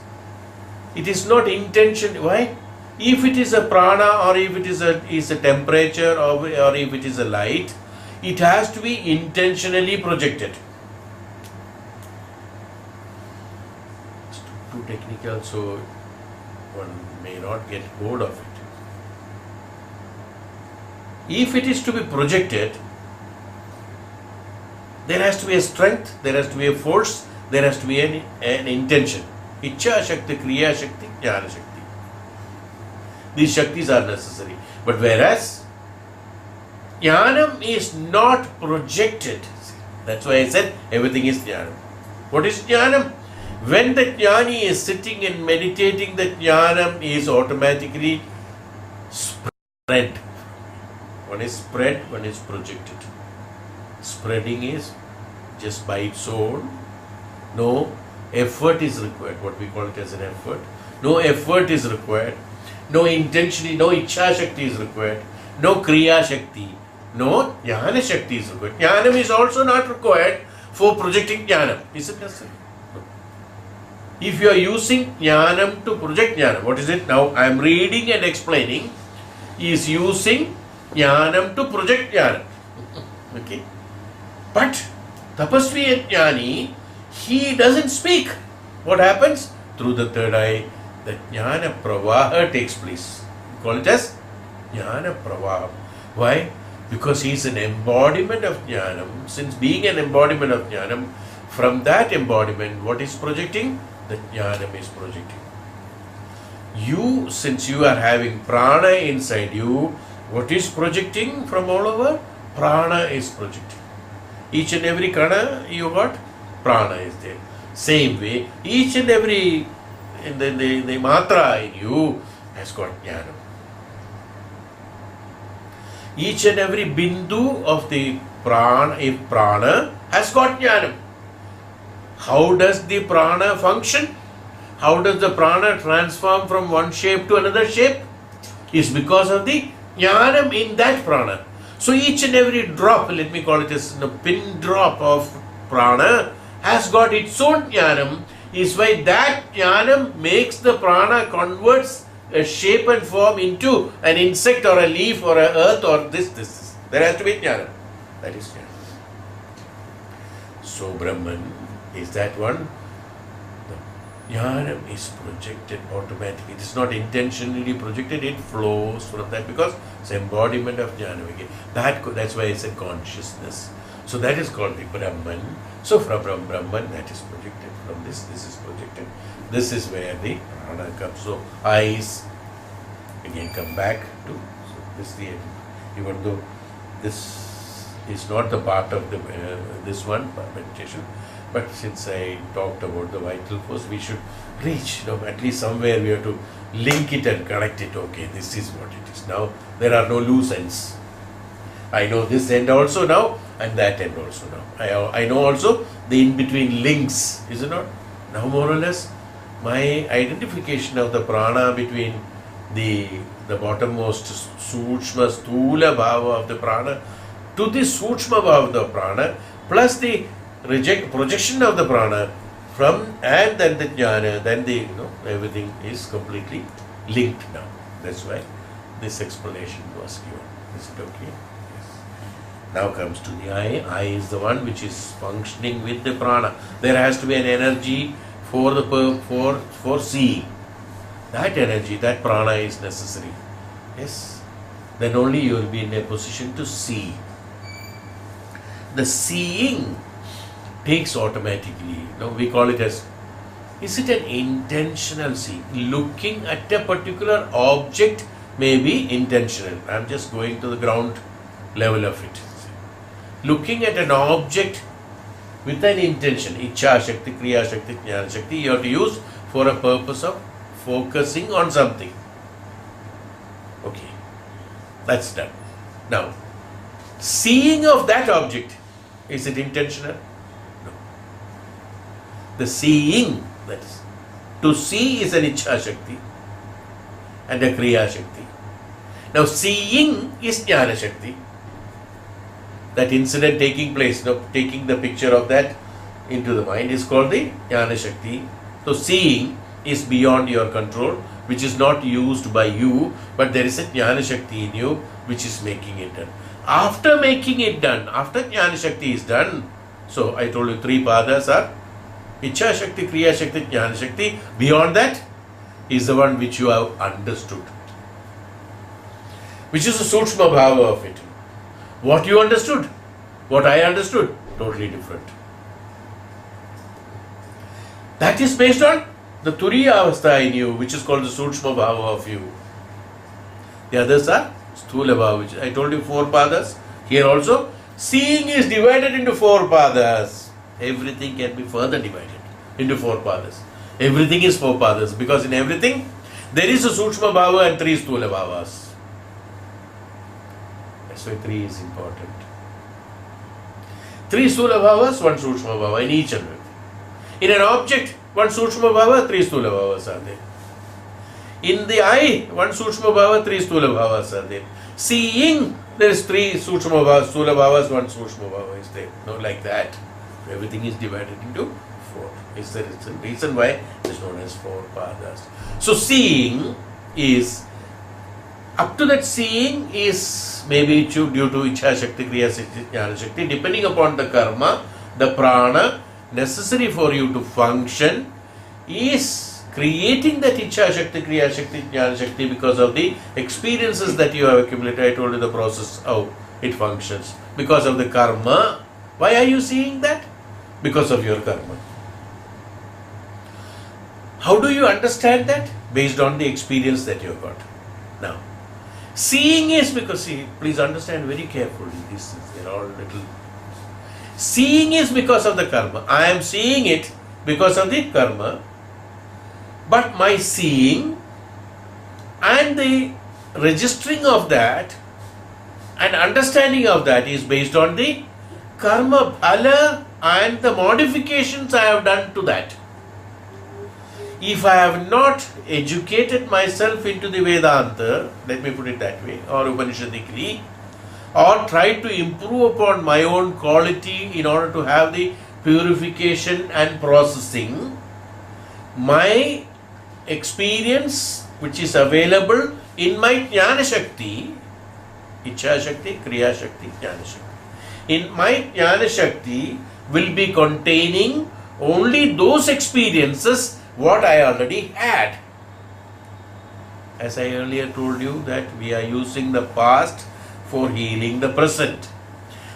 it is not intention. Why? If it is a prana or if it is a temperature or if it is a light, it has to be intentionally projected. It's too technical, so one may not get bored of it. If it is to be projected, there has to be a strength, there has to be a force, there has to be an intention. Ichha Shakti, Kriya Shakti, Jnana Shakti. These Shaktis are necessary. But whereas Jnanam is not projected. That's why I said everything is Jnanam. What is Jnanam? When the Jnani is sitting and meditating, the Jnanam is automatically spread. One is spread, one is projected. Spreading is just by its own. No effort is required. What we call it as an effort. No effort is required. No intention, no Ichha Shakti is required. No Kriya Shakti. No Jnana Shakti is required. Jnanam is also not required for projecting Jnanam. Is it necessary? No. If you are using Jnanam to project Jnanam, what is it? Now I am reading and explaining. He is using Jnanam to project Jnanam. Okay? But Tapasvi and Jnani, he doesn't speak. What happens? Through the third eye, the Jnana Pravaha takes place. We call it as Jnana Pravaha. Why? Because he is an embodiment of Jnanam. Since being an embodiment of Jnanam, from that embodiment, what is projecting? The Jnanam is projecting. You, since you are having prana inside you, what is projecting from all over? Prana is projecting. Each and every kana you got, prana is there. Same way, each and every the matra in you has got jnana. Each and every bindu of the prana has got jnana. How does the prana function? How does the prana transform from one shape to another shape? Is because of the jnanam in that prana. So each and every drop, let me call it as a pin drop of prana, has got its own jnanam, is why that jnanam makes the prana, converts a shape and form into an insect or a leaf or a earth or this. There has to be jnanam. That is jnanam. So Brahman is that one. The jnanam is projected automatically. It is not intentionally projected, it flows from that because it's embodiment of jnana. That's why it's a consciousness. So that is called the Brahman. So from Brahman, that is projected. From this is projected. This is where the prana comes. So eyes again come back to, so this the end. Even though this is not the part of the this one meditation, but since I talked about the vital force, we should reach, at least somewhere we have to link it and connect it. Okay, this is what it is. Now there are no loose ends. I know this end also now and that end also now. I know also the in-between links, is it not? Now more or less my identification of the prana between the bottommost Sukshma Sthula Bhava of the prana to the Sukshma Bhava of the prana plus the projection of the prana from and then the jnana, then the everything is completely linked now. That's why this explanation was given. Is it okay? Now comes to the eye. Eye is the one which is functioning with the prana. There has to be an energy for seeing. That energy, that prana is necessary. Yes. Then only you will be in a position to see. The seeing takes automatically. We call it as, is it an intentional seeing? Looking at a particular object may be intentional. I am just going to the ground level of it. Looking at an object with an intention, Ichha Shakti, Kriya Shakti, Jnana Shakti, you have to use for a purpose of focusing on something. Okay, that's done. Now, seeing of that object, is it intentional? No. The seeing, that is, to see is an Ichha Shakti and a Kriya Shakti. Now, seeing is Jnana Shakti. That incident taking place, taking the picture of that into the mind is called the Jnana Shakti. So seeing is beyond your control, which is not used by you, but there is a Jnana Shakti in you which is making it done. After making it done, after Jnana Shakti is done, so I told you three padas are Ichha Shakti, Kriya Shakti, Jnana Shakti. Beyond that is the one which you have understood, which is the Sukshma Bhava of it. What you understood, what I understood, totally different. That is based on the Turiya Avastha in you, which is called the Sukshma Bhava of you. The others are Sthula Bhava, which I told you 4 padas. Here also, seeing is divided into 4 padas. Everything can be further divided into 4 padas. Everything is 4 padas because in everything there is a Sukshma Bhava and 3 Sthula Bhavas. So 3 is important. 3 Sthula Bhavas, 1 Sukshma Bhava in each and every. In an object, 1 Sukshma Bhava, 3 Sthula Bhavas are there. In the eye, 1 Sukshma Bhava, 3 Sthula Bhavas are there. Seeing, there is 3 Sukshma Bhavas, Sthula Bhavas, 1 Sukshma Bhava is there. No, like that. Everything is divided into 4. Is the reason why it is known as 4 padas. So seeing is, up to that seeing is maybe due to Ichha Shakti, Kriya Shakti, Jnana Shakti, depending upon the karma, the prana necessary for you to function is creating that Ichha Shakti, Kriya Shakti, Jnana Shakti because of the experiences that you have accumulated. I told you the process, how it functions. Because of the karma. Why are you seeing that? Because of your karma. How do you understand that? Based on the experience that you have got. Now, seeing is because, see, please understand very carefully, these things, they are all little. Seeing is because of the karma. I am seeing it because of the karma. But my seeing and the registering of that and understanding of that is based on the karma phala and the modifications I have done to that. If I have not educated myself into the Vedanta, let me put it that way, or Upanishadically, or tried to improve upon my own quality in order to have the purification and processing, my experience which is available in my Jnana Shakti, Ichha Shakti, Kriya Shakti, Jnana Shakti. In my Jnana Shakti will be containing only those experiences what I already had. As I earlier told you that we are using the past for healing the present.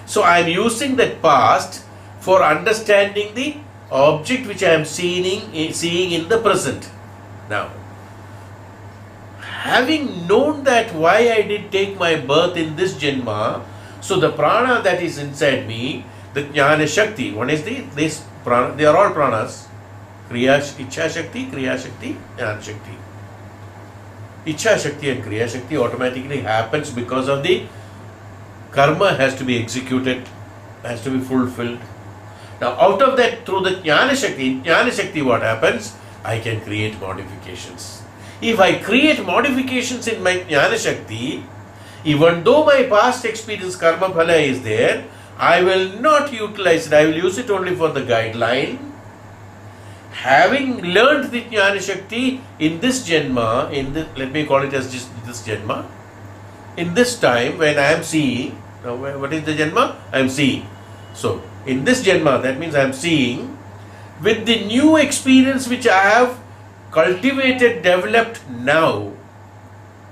So I am using that past for understanding the object which I am seeing in the present. Now, having known that why I did take my birth in this Janma, so the prana that is inside me, the Jnana Shakti, one is this prana, they are all pranas, Kriya, Ichha Shakti, Kriya Shakti, Jnana Shakti. Ichha Shakti and Kriya Shakti automatically happens because of the karma has to be executed, has to be fulfilled. Now out of that, through the Jnana Shakti what happens? I can create modifications. If I create modifications in my Jnana Shakti, even though my past experience karma phala is there, I will not utilize it, I will use it only for the guideline. Having learned the Jnana Shakti in this Janma, let me call it as just this Janma, in this time when I am seeing, now what is the Janma? I am seeing. So, in this Janma, that means I am seeing with the new experience which I have cultivated, developed now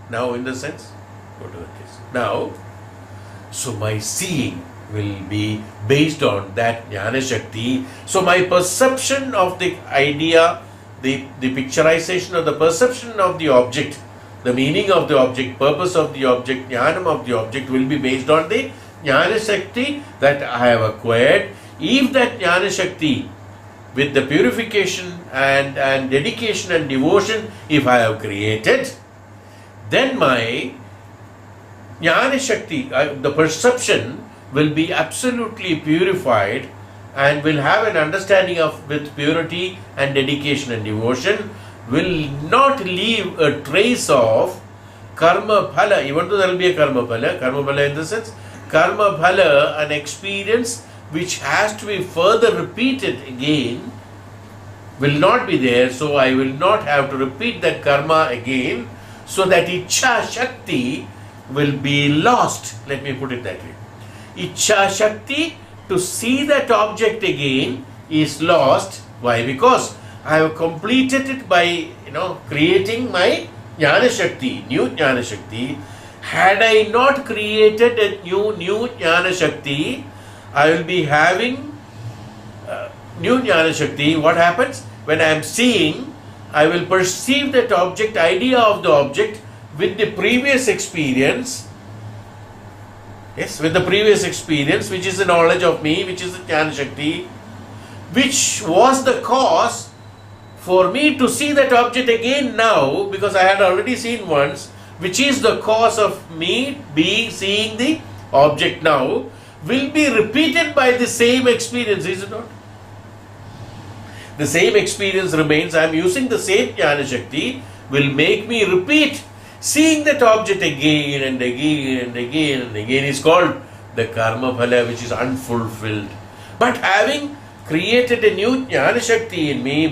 in the sense, whatever it is, now, so my seeing will be based on that Jnana Shakti. So my perception of the idea, the picturization of the perception of the object, the meaning of the object, purpose of the object, Jnanam of the object will be based on the Jnana Shakti that I have acquired. If that Jnana Shakti with the purification and dedication and devotion, if I have created, then my Jnana Shakti, the perception will be absolutely purified and will have an understanding of with purity and dedication and devotion, will not leave a trace of karma phala, even though there will be a karma phala in the sense, karma phala, an experience which has to be further repeated again, will not be there. So I will not have to repeat that karma again, so that Ichha Shakti will be lost. Let me put it that way. Ichha Shakti to see that object again is lost. Why? Because I have completed it by creating my Jnana Shakti, new Jnana Shakti. Had I not created a new Jnana Shakti, I will be having new Jnana Shakti. What happens? When I am seeing, I will perceive that object, idea of the object with the previous experience. Yes, with the previous experience, which is the knowledge of me, which is the Jnana Shakti, which was the cause for me to see that object again now, because I had already seen once, which is the cause of me seeing the object now, will be repeated by the same experience, is it not? The same experience remains. I am using the same Jnana Shakti, will make me repeat seeing that object again and again and again and again is called the karma phala, which is unfulfilled. But having created a new Jnana Shakti in me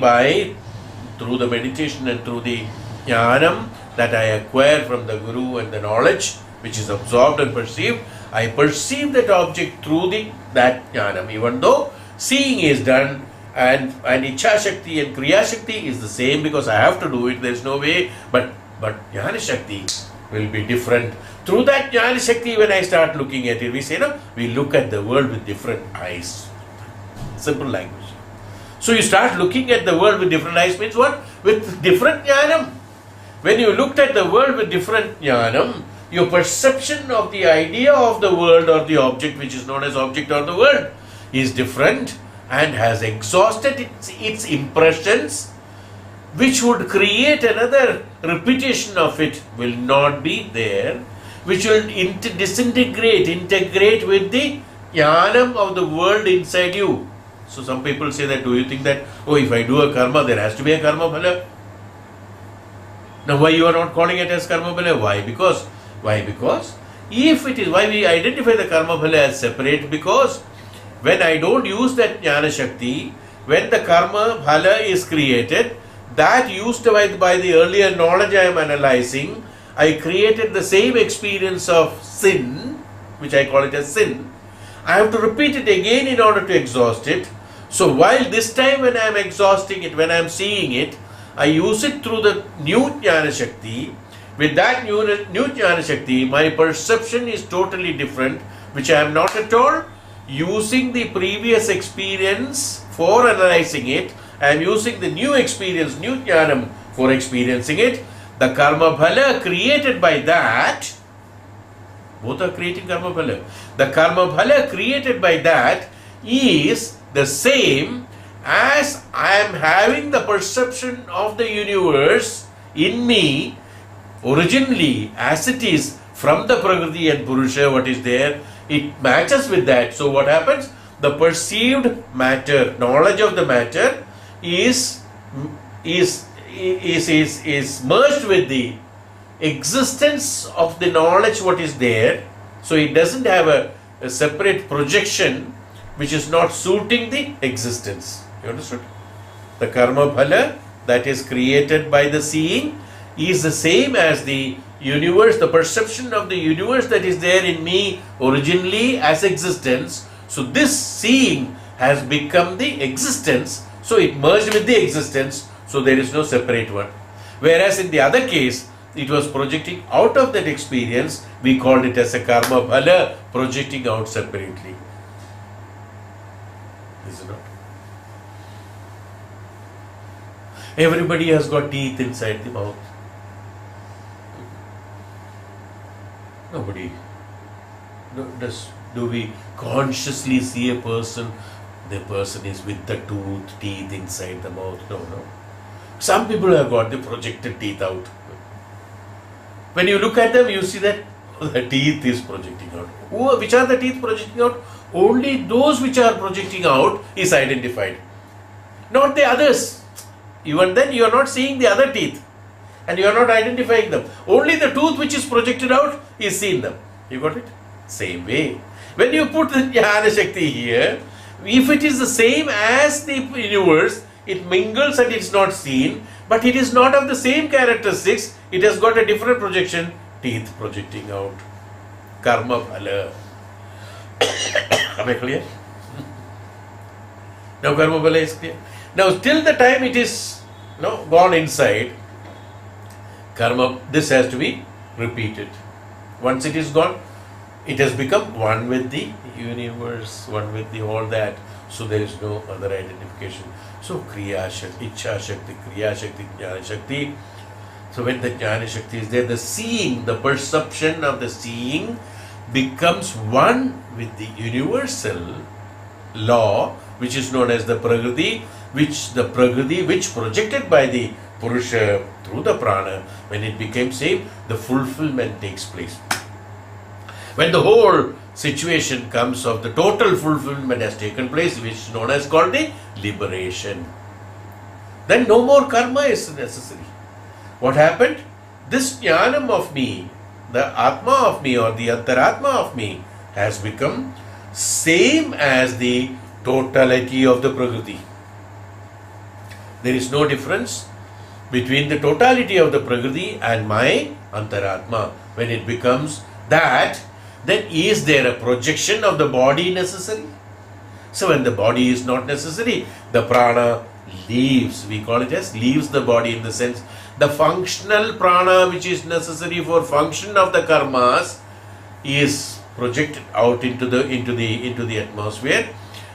through the meditation and through the Jnanam that I acquire from the Guru and the knowledge which is absorbed and perceived, I perceive that object through that Jnanam, even though seeing is done, and Ichha Shakti and Kriya Shakti is the same because I have to do it, there is no way, but Jnana Shakti will be different. Through that Jnana Shakti, when I start looking at it, we say, no, we look at the world with different eyes. Simple language. So you start looking at the world with different eyes means what? With different Jnanam. When you looked at the world with different Jnanam, your perception of the idea of the world or the object, which is known as object or the world, is different and has exhausted its impressions, which would create another repetition of it will not be there, which will integrate with the jnanam of the world inside you. So some people say that, do you think that, oh, if I do a karma, there has to be a karma phala? Now why you are not calling it as karma phala? Why? Because if it is, why we identify the karma phala as separate? Because when I don't use that jnana shakti, when the karma phala is created, that used by the earlier knowledge I am analyzing, I created the same experience of sin, which I call it as sin. I have to repeat it again in order to exhaust it. So while this time when I am exhausting it, when I am seeing it, I use it through the new jnana shakti. With that new jnana shakti, my perception is totally different, which I am not at all using the previous experience for analyzing it. I am using the new experience, new jnanam for experiencing it. The karma phala created by that, both are creating karma phala. The karma phala created by that is the same as I am having the perception of the universe in me originally as it is from the prakriti and Purusha, what is there, it matches with that. So what happens? The perceived matter, knowledge of the matter is merged with the existence of the knowledge what is there. So it doesn't have a separate projection which is not suiting the existence. You understood? The karma phala that is created by the seeing is the same as the universe, the perception of the universe that is there in me originally as existence. So this seeing has become the existence, so it merged with the existence, so there is no separate one. Whereas in the other case, it was projecting out of that experience, we called it as a karma phala, projecting out separately. Is it not? Everybody has got teeth inside the mouth. Nobody. Do we consciously see a person? The person is with the teeth inside the mouth. No. Some people have got the projected teeth out. When you look at them, you see that the teeth is projecting out. Which are the teeth projecting out? Only those which are projecting out is identified. Not the others. Even then you are not seeing the other teeth. And you are not identifying them. Only the tooth which is projected out is seen them. You got it? Same way. When you put the Jnana Shakti here, if it is the same as the universe, it mingles and it's not seen, but it is not of the same characteristics, it has got a different projection, teeth projecting out. Karma phala. Am I clear? Now karma phala is clear. Now till the time it is gone inside, karma, this has to be repeated. Once it is gone, it has become one with the universe, one with the all that. So there is no other identification. So Kriya Shakti, Ichha Shakti, Kriya Shakti, Jnana Shakti. So when the Jnana Shakti is there, the seeing, the perception of the seeing becomes one with the universal law, which is known as the prakriti, which projected by the Purusha through the prana, when it became same, the fulfillment takes place. When the whole situation comes of the total fulfillment has taken place, which is known as called the liberation, then no more karma is necessary. What happened? This jnanam of me, the atma of me or the antaratma of me has become same as the totality of the prakriti. There is no difference between the totality of the prakriti and my antaratma. When it becomes that, then is there a projection of the body necessary? So when the body is not necessary, the prana leaves. We call it as leaves the body, in the sense the functional prana which is necessary for function of the karmas is projected out into the atmosphere,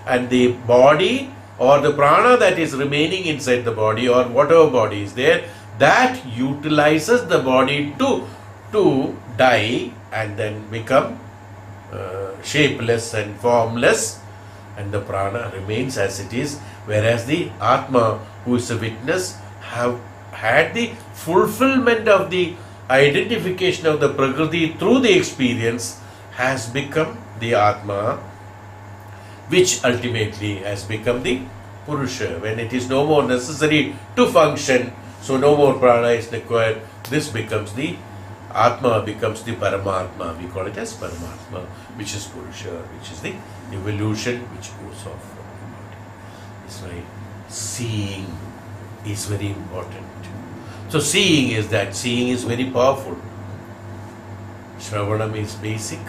and the body or the prana that is remaining inside the body, or whatever body is there, that utilizes the body to die and then become shapeless and formless, and the prana remains as it is, whereas the Atma, who is a witness, have had the fulfillment of the identification of the prakriti through the experience, has become the Atma, which ultimately has become the Purusha. When it is no more necessary to function, so no more prana is required, this becomes the Atma, becomes the Paramatma. We call it as Paramatma, which is Purusha, which is the evolution which goes off from the body. That's why seeing is very important. So seeing is very powerful. Shravanam is basic,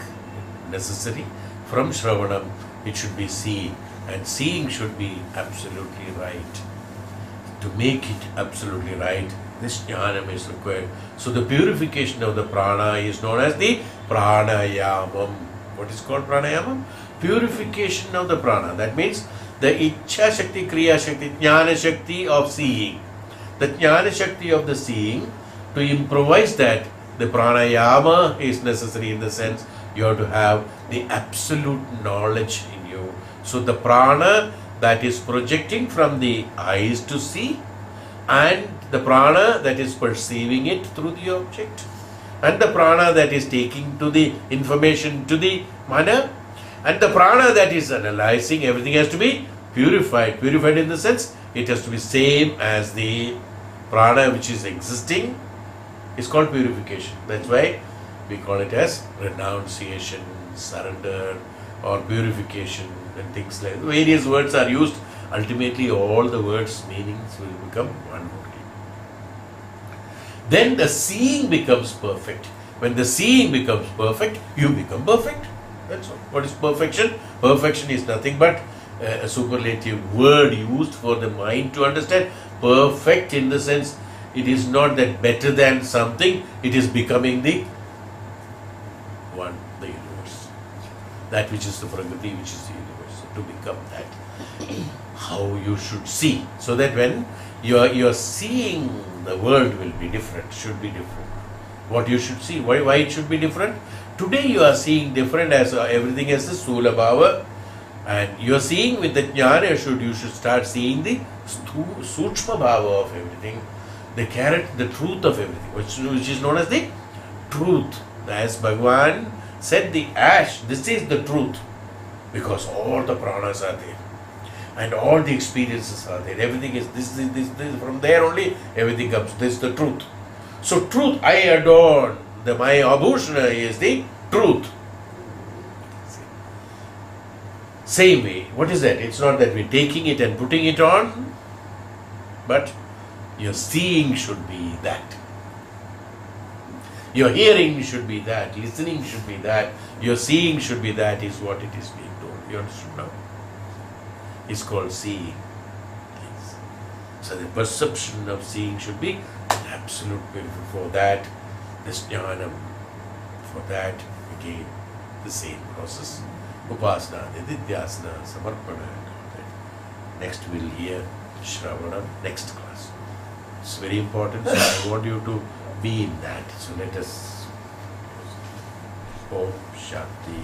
necessary. From Shravanam, it should be seeing, and seeing should be absolutely right. To make it absolutely right, this jnanam is required. So the purification of the prana is known as the pranayamam. What is called pranayamam? Purification of the prana. That means the Ichha Shakti, Kriya Shakti, Jnana Shakti of seeing. The Jnana Shakti of the seeing, to improvise that, the pranayama is necessary, in the sense you have to have the absolute knowledge in you. So the prana that is projecting from the eyes to see, and the prana that is perceiving it through the object, and the prana that is taking to the information to the mana, and the prana that is analyzing, everything has to be purified. Purified in the sense, it has to be same as the prana which is existing, is called purification. That's why we call it as renunciation, surrender, or purification, and things like that. Various words are used. Ultimately, all the words' meanings will become one only. Then the seeing becomes perfect. When the seeing becomes perfect, you become perfect. That's all. What is perfection? Perfection is nothing but a superlative word used for the mind to understand. Perfect in the sense, it is not that better than something, it is becoming the one, the universe. That which is the prakriti, which is the universe. So to become that, how you should see. So that when you are seeing, the world will be different, should be different. What you should see, why it should be different? Today you are seeing different as everything as the Sthula Bhava, and you are seeing with the jnana, you should start seeing the Sukshma Bhava of everything, the truth of everything, which is known as the truth. As Bhagavan said, the ash, this is the truth, because all the pranas are there, and all the experiences are there. Everything is this. From there only everything comes. This is the truth. So truth, I adorn. My abhushana is the truth. Same way, what is that? It's not that we're taking it and putting it on, but your seeing should be that. Your hearing should be that. Listening should be that. Your seeing should be that, is what it is being told. You understood now? It's called seeing. So the perception of seeing should be absolute beautiful. For that, this jnanam. For that, again, the same process. Upasana, Nididhyasana, Samarpana. Next we'll hear Shravanam, next class. It's very important, so I want you to be in that. So let us Om Shanti.